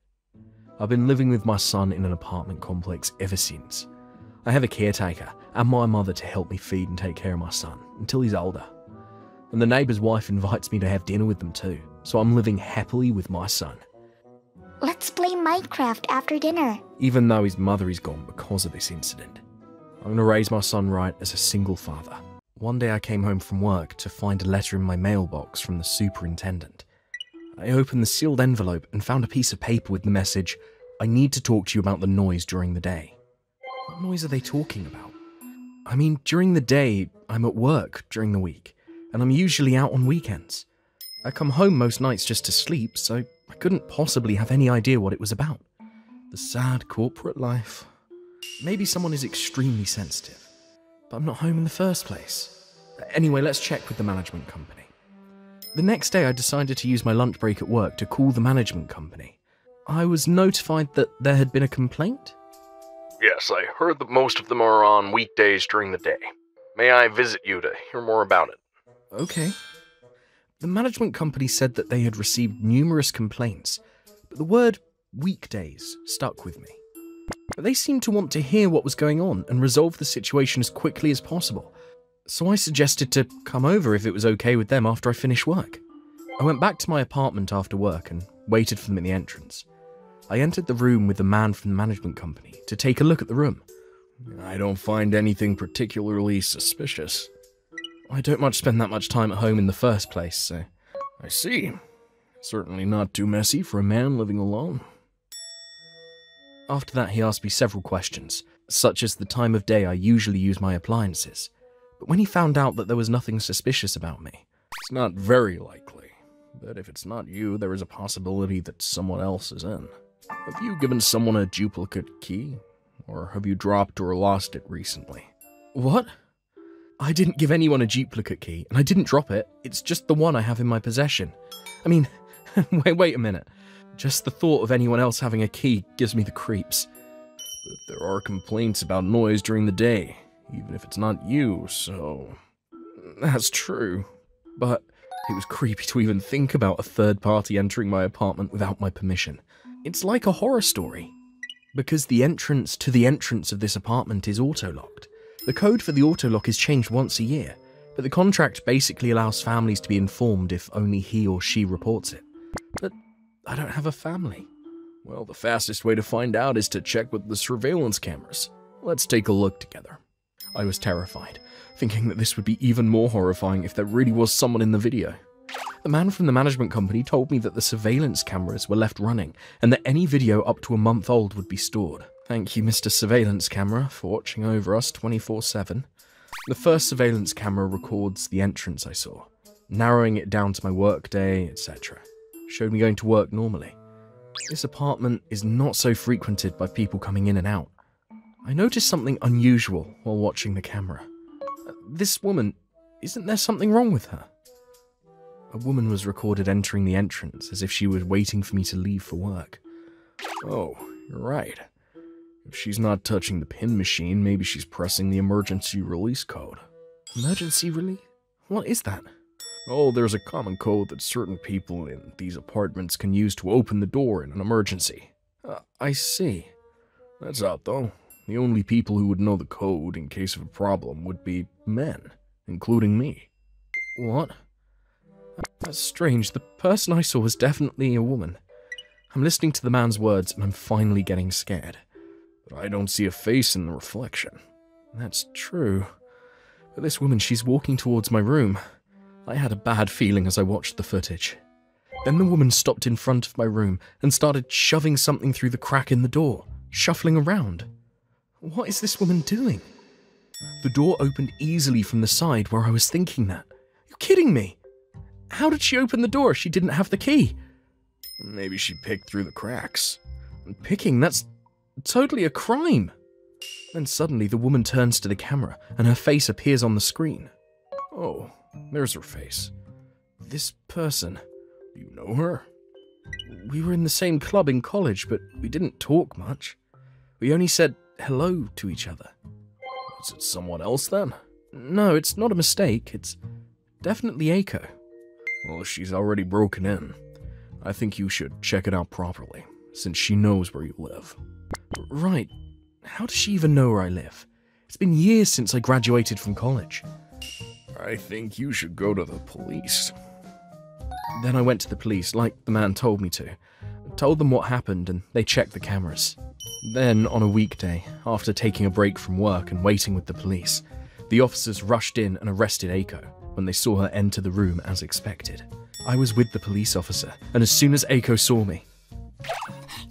I've been living with my son in an apartment complex ever since. I have a caretaker and my mother to help me feed and take care of my son until he's older. And the neighbour's wife invites me to have dinner with them too, so I'm living happily with my son. Let's play Minecraft after dinner. Even though his mother is gone because of this incident, I'm going to raise my son right as a single father. One day I came home from work to find a letter in my mailbox from the superintendent. I opened the sealed envelope and found a piece of paper with the message, "I need to talk to you about the noise during the day." What noise are they talking about? I mean, during the day, I'm at work during the week, and I'm usually out on weekends. I come home most nights just to sleep, so I couldn't possibly have any idea what it was about. The sad corporate life. Maybe someone is extremely sensitive, but I'm not home in the first place. Anyway, let's check with the management company. The next day I decided to use my lunch break at work to call the management company. I was notified that there had been a complaint. Yes, I heard that most of them are on weekdays during the day. May I visit you to hear more about it? Okay. The management company said that they had received numerous complaints, but the word weekdays stuck with me. They seemed to want to hear what was going on and resolve the situation as quickly as possible, so I suggested to come over if it was okay with them after I finished work. I went back to my apartment after work and waited for them at the entrance. I entered the room with the man from the management company to take a look at the room. I don't find anything particularly suspicious. I don't much spend that much time at home in the first place, so... I see. Certainly not too messy for a man living alone. After that, he asked me several questions, such as the time of day I usually use my appliances. But when he found out that there was nothing suspicious about me... It's not very likely, but if it's not you, there is a possibility that someone else is in. Have you given someone a duplicate key? Or have you dropped or lost it recently? What? I didn't give anyone a duplicate key, and I didn't drop it. It's just the one I have in my possession. I mean, wait a minute. Just the thought of anyone else having a key gives me the creeps. But there are complaints about noise during the day, even if it's not you, so... That's true. But it was creepy to even think about a third party entering my apartment without my permission. It's like a horror story. Because the entrance to the entrance of this apartment is auto-locked. The code for the auto-lock is changed once a year, but the contract basically allows families to be informed if only he or she reports it. But I don't have a family. Well, the fastest way to find out is to check with the surveillance cameras. Let's take a look together. I was terrified, thinking that this would be even more horrifying if there really was someone in the video. The man from the management company told me that the surveillance cameras were left running and that any video up to a month old would be stored. Thank you, Mr. Surveillance Camera, for watching over us 24/7. The first surveillance camera records the entrance I saw, narrowing it down to my work day, etc. Showed me going to work normally. This apartment is not so frequented by people coming in and out. I noticed something unusual while watching the camera. This woman, isn't there something wrong with her? A woman was recorded entering the entrance as if she was waiting for me to leave for work. Oh, you're right. If she's not touching the pin machine, maybe she's pressing the emergency release code. Emergency release? What is that? Oh, there's a common code that certain people in these apartments can use to open the door in an emergency. I see. That's out, though. The only people who would know the code in case of a problem would be men, including me. What? That's strange. The person I saw was definitely a woman. I'm listening to the man's words and I'm finally getting scared. But I don't see a face in the reflection. That's true. But this woman, she's walking towards my room. I had a bad feeling as I watched the footage. Then the woman stopped in front of my room and started shoving something through the crack in the door, shuffling around. What is this woman doing? The door opened easily from the side where I was thinking that. You're kidding me! How did she open the door if she didn't have the key? Maybe she picked through the cracks. Picking? That's totally a crime. Then suddenly the woman turns to the camera and her face appears on the screen. Oh, there's her face. This person. Do you know her? We were in the same club in college, but we didn't talk much. We only said hello to each other. Is it someone else then? No, it's not a mistake. It's definitely Eiko. Well, she's already broken in. I think you should check it out properly, since she knows where you live. Right. How does she even know where I live? It's been years since I graduated from college. I think you should go to the police. Then I went to the police, like the man told me to. Told them what happened, and they checked the cameras. Then, on a weekday, after taking a break from work and waiting with the police, the officers rushed in and arrested Aiko when they saw her enter the room as expected. I was with the police officer, and as soon as Aiko saw me,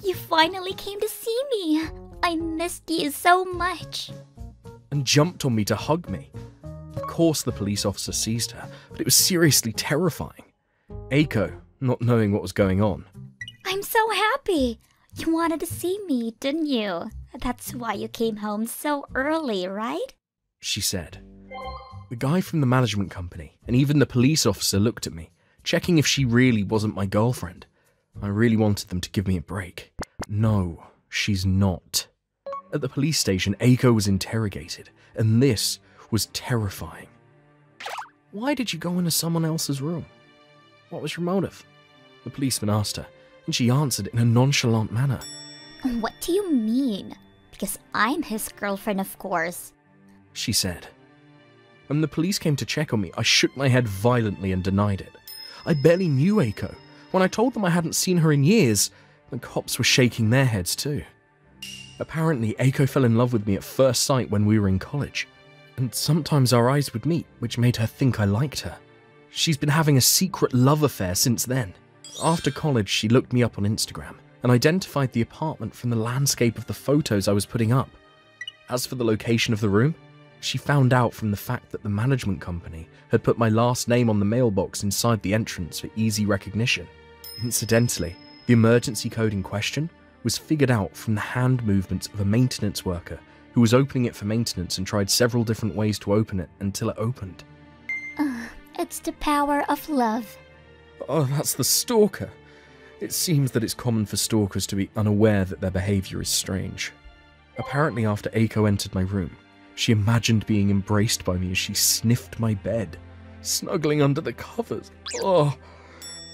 You finally came to see me. I missed you so much. and jumped on me to hug me. Of course the police officer seized her, but it was seriously terrifying. Aiko, not knowing what was going on, I'm so happy. You wanted to see me, didn't you? That's why you came home so early, right? she said. The guy from the management company, and even the police officer looked at me, checking if she really wasn't my girlfriend. I really wanted them to give me a break. No, she's not. At the police station, Aiko was interrogated, and this was terrifying. Why did you go into someone else's room? What was your motive? The policeman asked her, and she answered in a nonchalant manner. What do you mean? Because I'm his girlfriend, of course. She said. When the police came to check on me, I shook my head violently and denied it. I barely knew Aiko. When I told them I hadn't seen her in years, the cops were shaking their heads too. Apparently, Aiko fell in love with me at first sight when we were in college, and sometimes our eyes would meet, which made her think I liked her. She's been having a secret love affair since then. After college, she looked me up on Instagram and identified the apartment from the landscape of the photos I was putting up. As for the location of the room, she found out from the fact that the management company had put my last name on the mailbox inside the entrance for easy recognition. Incidentally, the emergency code in question was figured out from the hand movements of a maintenance worker who was opening it for maintenance and tried several different ways to open it until it opened. It's the power of love. Oh, that's the stalker. It seems that it's common for stalkers to be unaware that their behaviour is strange. Apparently, after Aiko entered my room, she imagined being embraced by me as she sniffed my bed, snuggling under the covers. Oh!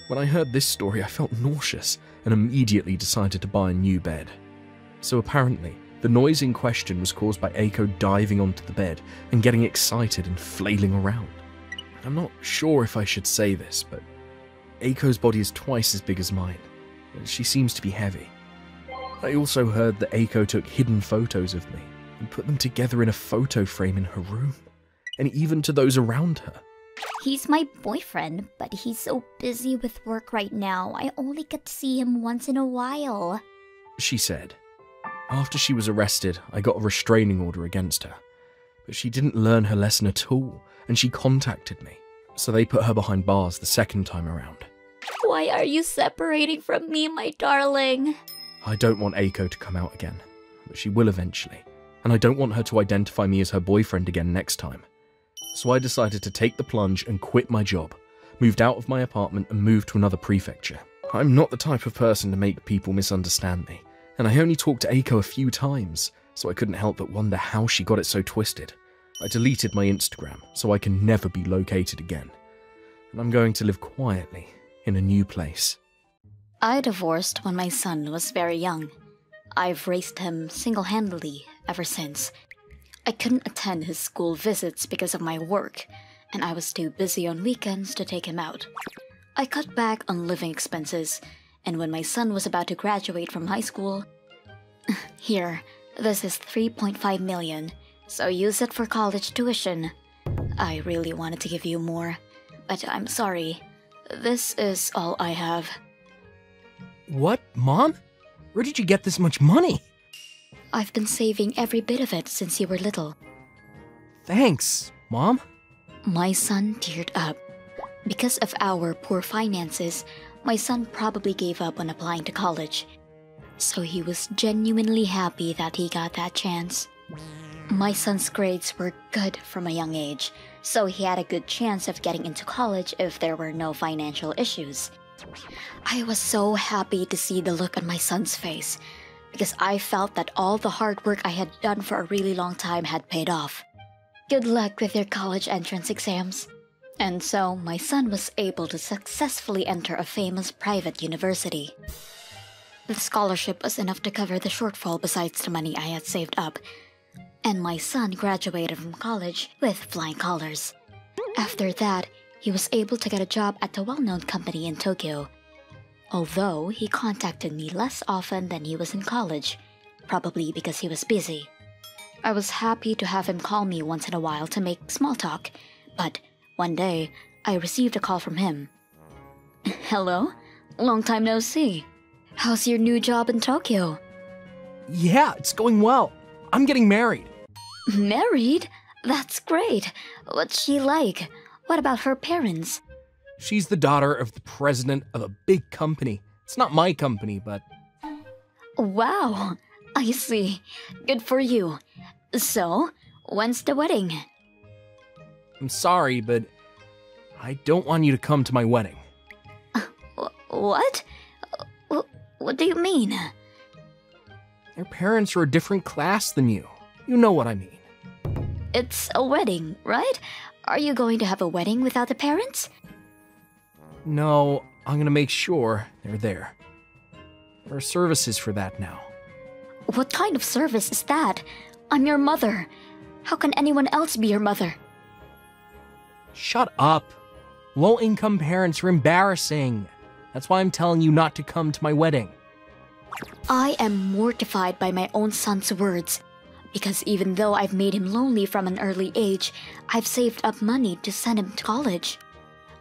When I heard this story, I felt nauseous and immediately decided to buy a new bed. So apparently, the noise in question was caused by Aiko diving onto the bed and getting excited and flailing around. I'm not sure if I should say this, but Aiko's body is twice as big as mine, and she seems to be heavy. I also heard that Aiko took hidden photos of me and put them together in a photo frame in her room, and even to those around her. He's my boyfriend, but he's so busy with work right now, I only get to see him once in a while. She said. After she was arrested, I got a restraining order against her, but she didn't learn her lesson at all, and she contacted me, so they put her behind bars the second time around. Why are you separating from me, my darling? I don't want Aiko to come out again, but she will eventually, and I don't want her to identify me as her boyfriend again next time. So I decided to take the plunge and quit my job, moved out of my apartment and moved to another prefecture. I'm not the type of person to make people misunderstand me, and I only talked to Aiko a few times, so I couldn't help but wonder how she got it so twisted. I deleted my Instagram, so I can never be located again, and I'm going to live quietly in a new place. I divorced when my son was very young. I've raised him single-handedly ever since. I couldn't attend his school visits because of my work, and I was too busy on weekends to take him out. I cut back on living expenses, and when my son was about to graduate from high school... Here, this is 3.5 million, so use it for college tuition. I really wanted to give you more, but I'm sorry. This is all I have. What, Mom? Where did you get this much money? I've been saving every bit of it since you were little. Thanks, Mom. My son teared up. Because of our poor finances, my son probably gave up on applying to college. So he was genuinely happy that he got that chance. My son's grades were good from a young age, so he had a good chance of getting into college if there were no financial issues. I was so happy to see the look on my son's face, because I felt that all the hard work I had done for a really long time had paid off. Good luck with your college entrance exams. And so, my son was able to successfully enter a famous private university. The scholarship was enough to cover the shortfall besides the money I had saved up. and my son graduated from college with flying colors. After that, he was able to get a job at a well-known company in Tokyo. Although he contacted me less often than he was in college, probably because he was busy. I was happy to have him call me once in a while to make small talk, but one day I received a call from him. Hello? Long time no see. How's your new job in Tokyo? Yeah, it's going well. I'm getting married. Married? That's great. What's she like? What about her parents? She's the daughter of the president of a big company. It's not my company, but... Wow, I see. Good for you. So, when's the wedding? I'm sorry, but I don't want you to come to my wedding. What? What do you mean? Their parents are a different class than you. You know what I mean. It's a wedding, right? Are you going to have a wedding without the parents? No, I'm gonna make sure they're there. There are services for that now. What kind of service is that? I'm your mother. How can anyone else be your mother? Shut up. Low-income parents are embarrassing. That's why I'm telling you not to come to my wedding. I am mortified by my own son's words. Because even though I've made him lonely from an early age, I've saved up money to send him to college.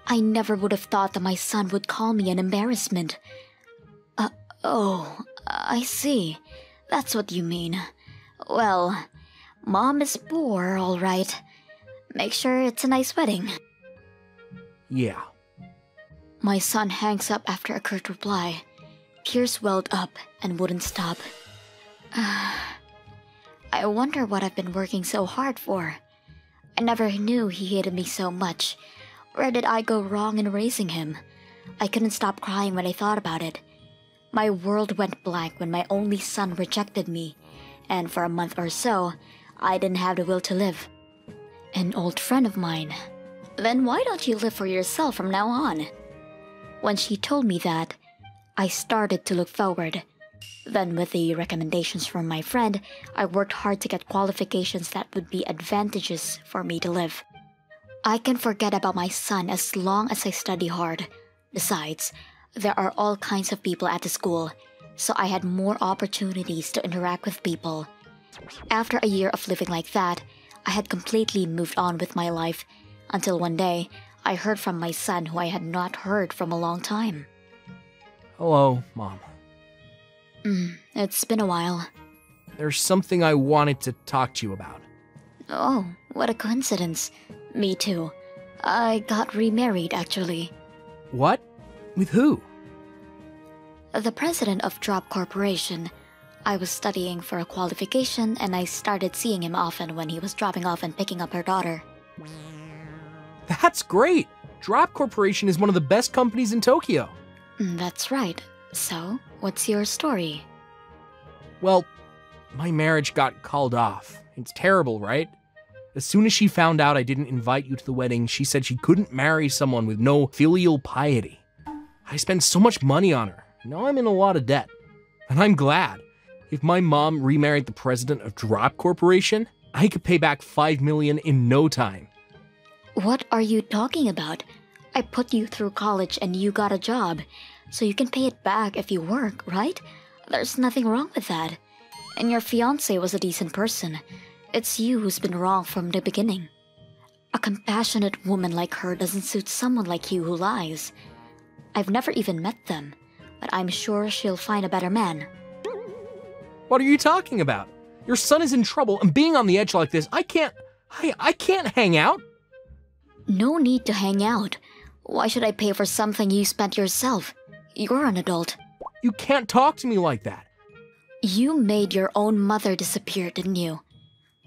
I never would have thought that my son would call me an embarrassment. I see. That's what you mean. Well, Mom is poor, all right. Make sure it's a nice wedding. Yeah. My son hangs up after a curt reply. Tears welled up and wouldn't stop. I wonder what I've been working so hard for. I never knew he hated me so much. Where did I go wrong in raising him? I couldn't stop crying when I thought about it. My world went blank when my only son rejected me, and for a month or so, I didn't have the will to live. An old friend of mine. Then why don't you live for yourself from now on? When she told me that, I started to look forward. Then with the recommendations from my friend, I worked hard to get qualifications that would be advantageous for me to live. I can forget about my son as long as I study hard. Besides, there are all kinds of people at the school, so I had more opportunities to interact with people. After a year of living like that, I had completely moved on with my life, until one day, I heard from my son who I had not heard from a long time. Hello, Mom. It's been a while. There's something I wanted to talk to you about. Oh, what a coincidence. Me too. I got remarried, actually. What? With who? The president of Drop Corporation. I was studying for a qualification and I started seeing him often when he was dropping off and picking up her daughter. That's great! Drop Corporation is one of the best companies in Tokyo. That's right. So, what's your story? Well, my marriage got called off. It's terrible, right? As soon as she found out I didn't invite you to the wedding, she said she couldn't marry someone with no filial piety. I spent so much money on her. Now I'm in a lot of debt. And I'm glad. If my mom remarried the president of Drop Corporation, I could pay back $5 million in no time. What are you talking about? I put you through college and you got a job, so you can pay it back if you work, right? There's nothing wrong with that. And your fiancé was a decent person. It's you who's been wrong from the beginning. A compassionate woman like her doesn't suit someone like you who lies. I've never even met them, but I'm sure she'll find a better man. What are you talking about? Your son is in trouble, and being on the edge like this, I can't hang out. No need to hang out. Why should I pay for something you spent yourself? You're an adult. You can't talk to me like that. You made your own mother disappear, didn't you?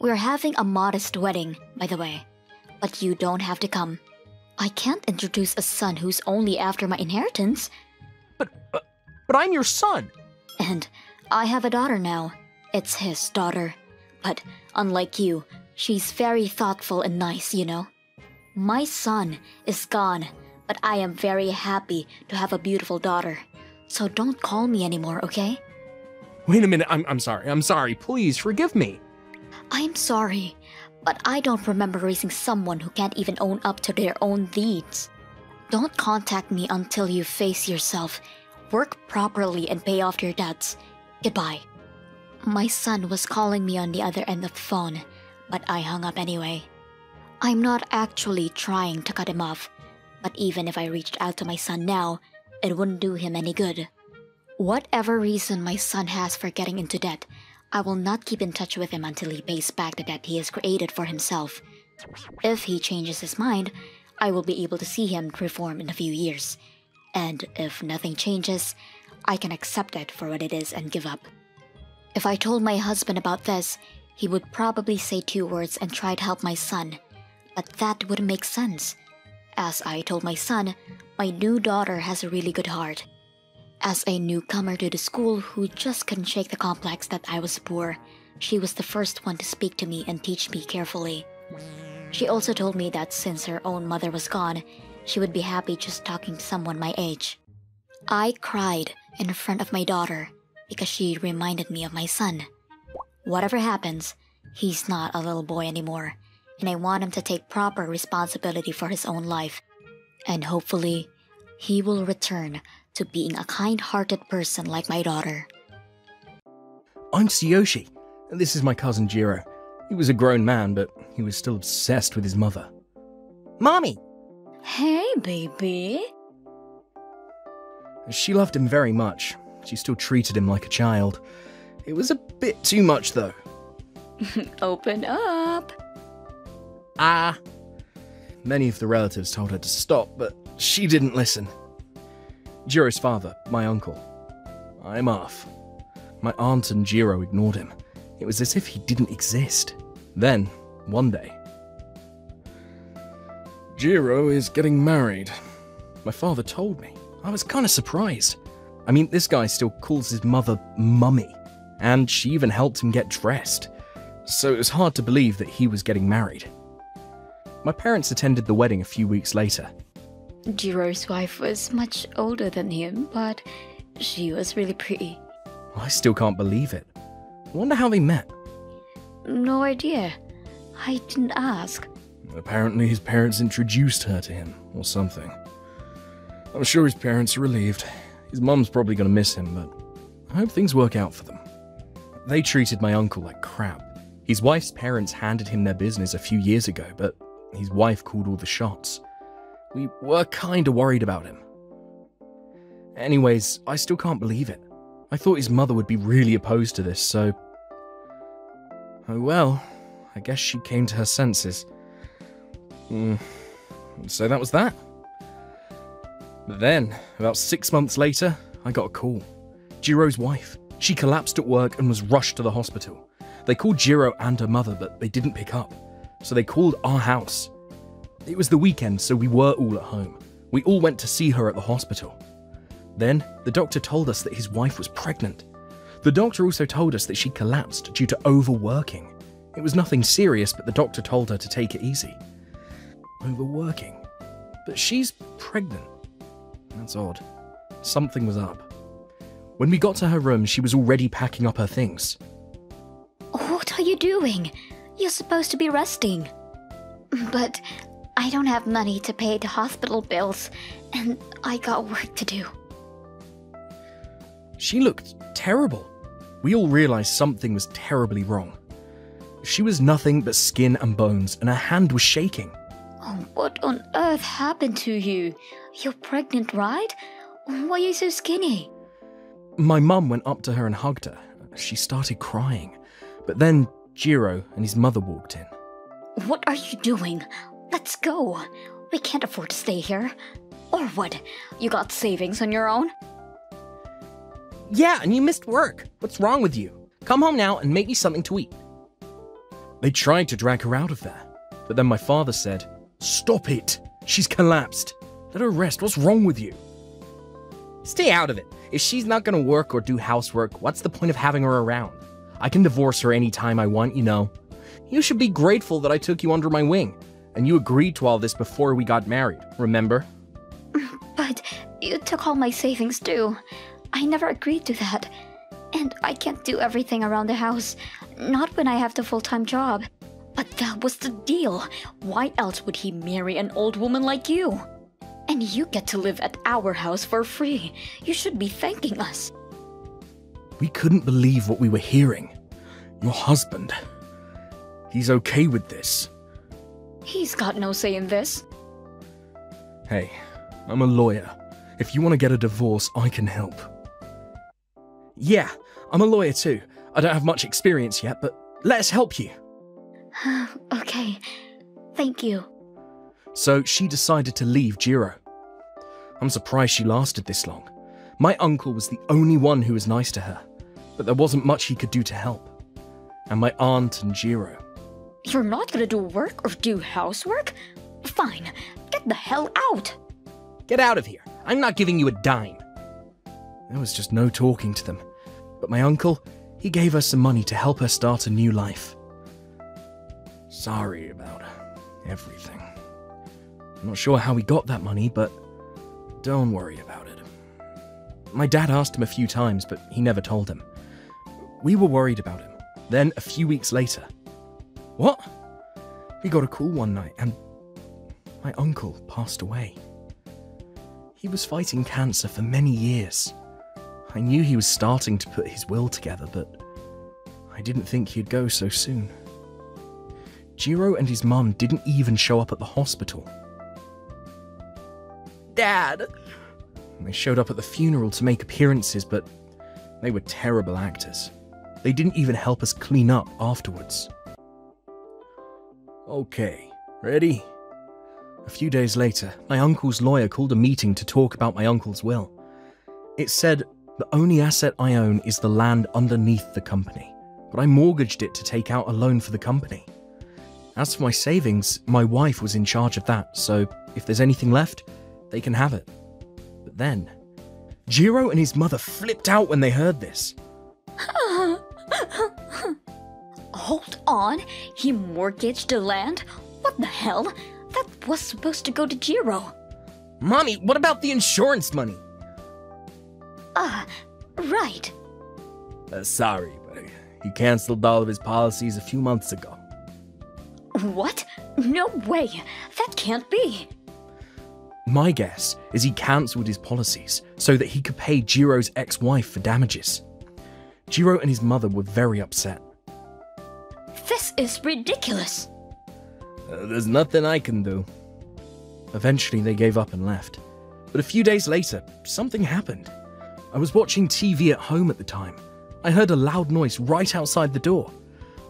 We're having a modest wedding, by the way. But you don't have to come. I can't introduce a son who's only after my inheritance. But I'm your son. And I have a daughter now. It's his daughter. But unlike you, she's very thoughtful and nice, you know. My son is gone, but I am very happy to have a beautiful daughter. So don't call me anymore, okay? Wait a minute, I'm sorry. Please, forgive me. I'm sorry, but I don't remember raising someone who can't even own up to their own deeds. Don't contact me until you face yourself, work properly, and pay off your debts. Goodbye. My son was calling me on the other end of the phone, but I hung up anyway. I'm not actually trying to cut him off, but even if I reached out to my son now, it wouldn't do him any good. Whatever reason my son has for getting into debt, I will not keep in touch with him until he pays back the debt he has created for himself. If he changes his mind, I will be able to see him reform in a few years. And if nothing changes, I can accept it for what it is and give up. If I told my husband about this, he would probably say 2 words and try to help my son. But that wouldn't make sense. As I told my son, my new daughter has a really good heart. As a newcomer to the school who just couldn't shake the complex that I was poor, she was the first one to speak to me and teach me carefully. She also told me that since her own mother was gone, she would be happy just talking to someone my age. I cried in front of my daughter because she reminded me of my son. Whatever happens, he's not a little boy anymore, and I want him to take proper responsibility for his own life. And hopefully, he will return to being a kind-hearted person like my daughter. I'm Tsuyoshi, and this is my cousin Jiro. He was a grown man, but he was still obsessed with his mother. Mommy! Hey, baby. She loved him very much. She still treated him like a child. It was a bit too much, though. Open up. Many of the relatives told her to stop, but she didn't listen. Jiro's father, my uncle. I'm off. My aunt and Jiro ignored him. It was as if he didn't exist. Then, one day, Jiro is getting married. My father told me. I was kind of surprised. I mean, this guy still calls his mother Mummy, and she even helped him get dressed. So it was hard to believe that he was getting married. My parents attended the wedding a few weeks later. Jiro's wife was much older than him, but she was really pretty. I still can't believe it. I wonder how they met. No idea. I didn't ask. Apparently his parents introduced her to him, or something. I'm sure his parents are relieved. His mum's probably going to miss him, but I hope things work out for them. They treated my uncle like crap. His wife's parents handed him their business a few years ago, but his wife called all the shots. We were kinda worried about him. Anyways, I still can't believe it. I thought his mother would be really opposed to this, so... Oh well, I guess she came to her senses. So that was that. But then, about 6 months later, I got a call. Jiro's wife. She collapsed at work and was rushed to the hospital. They called Jiro and her mother, but they didn't pick up. So they called our house. It was the weekend, so we were all at home. We all went to see her at the hospital. Then, the doctor told us that his wife was pregnant. The doctor also told us that she collapsed due to overworking. It was nothing serious, but the doctor told her to take it easy. Overworking? But she's pregnant. That's odd. Something was up. When we got to her room, she was already packing up her things. What are you doing? You're supposed to be resting. But I don't have money to pay the hospital bills, and I got work to do. She looked terrible. We all realized something was terribly wrong. She was nothing but skin and bones, and her hand was shaking. Oh, what on earth happened to you? You're pregnant, right? Why are you so skinny? My mum went up to her and hugged her. She started crying. But then Jiro and his mother walked in. What are you doing? Let's go. We can't afford to stay here. Or what? You got savings on your own? Yeah, and you missed work. What's wrong with you? Come home now and make me something to eat. They tried to drag her out of there. But then my father said, "Stop it. She's collapsed. Let her rest. What's wrong with you?" Stay out of it. If she's not gonna work or do housework, what's the point of having her around? I can divorce her anytime I want, you know. You should be grateful that I took you under my wing. And you agreed to all this before we got married, remember? But you took all my savings too. I never agreed to that. And I can't do everything around the house. Not when I have the full-time job. But that was the deal. Why else would he marry an old woman like you? And you get to live at our house for free. You should be thanking us. We couldn't believe what we were hearing. Your husband. He's okay with this. He's got no say in this. Hey, I'm a lawyer. If you want to get a divorce, I can help. Yeah, I'm a lawyer too. I don't have much experience yet, but let us help you. Okay, thank you. So she decided to leave Jiro. I'm surprised she lasted this long. My uncle was the only one who was nice to her, but there wasn't much he could do to help. And my aunt and Jiro. You're not gonna do work or do housework? Fine, get the hell out! Get out of here. I'm not giving you a dime. There was just no talking to them. But my uncle, he gave her some money to help her start a new life. Sorry about everything. I'm not sure how he got that money, but don't worry about it. My dad asked him a few times, but he never told him. We were worried about him. Then, a few weeks later... What? We got a call one night, and my uncle passed away. He was fighting cancer for many years. I knew he was starting to put his will together, but I didn't think he'd go so soon. Jiro and his mum didn't even show up at the hospital. Dad! They showed up at the funeral to make appearances, but they were terrible actors. They didn't even help us clean up afterwards. Okay, ready? A few days later, my uncle's lawyer called a meeting to talk about my uncle's will. It said, the only asset I own is the land underneath the company, but I mortgaged it to take out a loan for the company. As for my savings, my wife was in charge of that, so if there's anything left, they can have it. But then, Jiro and his mother flipped out when they heard this. Hold on, he mortgaged the land? What the hell? That was supposed to go to Jiro. Mommy, what about the insurance money? Right. Sorry, but he cancelled all of his policies a few months ago. What? No way. That can't be. My guess is he cancelled his policies so that he could pay Jiro's ex-wife for damages. Jiro and his mother were very upset. This is ridiculous. There's nothing I can do. Eventually they gave up and left. But a few days later, something happened. I was watching TV at home at the time. I heard a loud noise right outside the door.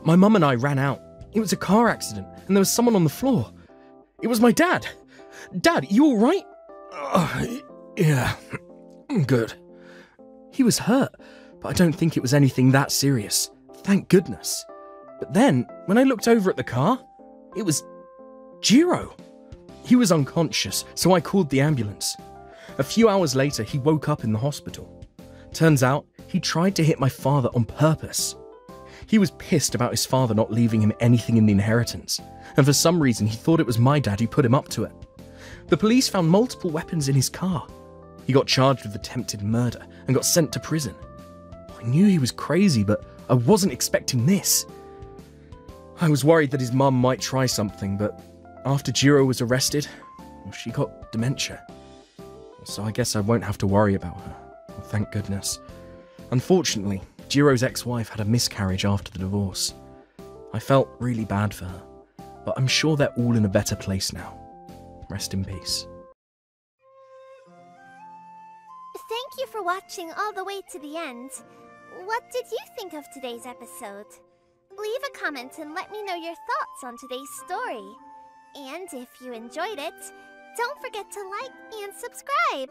My mum and I ran out. It was a car accident, and there was someone on the floor. It was my dad. Dad, you all right? Yeah, I'm good. He was hurt, but I don't think it was anything that serious. Thank goodness. But then, when I looked over at the car, it was Jiro. He was unconscious, so I called the ambulance. A few hours later, he woke up in the hospital. Turns out, he tried to hit my father on purpose. He was pissed about his father not leaving him anything in the inheritance, and for some reason he thought it was my dad who put him up to it. The police found multiple weapons in his car. He got charged with attempted murder and got sent to prison. I knew he was crazy, but I wasn't expecting this. I was worried that his mum might try something, but after Jiro was arrested, she got dementia. So I guess I won't have to worry about her. Well, thank goodness. Unfortunately, Jiro's ex-wife had a miscarriage after the divorce. I felt really bad for her, but I'm sure they're all in a better place now. Rest in peace. Thank you for watching all the way to the end. What did you think of today's episode? Leave a comment and let me know your thoughts on today's story. And if you enjoyed it, don't forget to like and subscribe!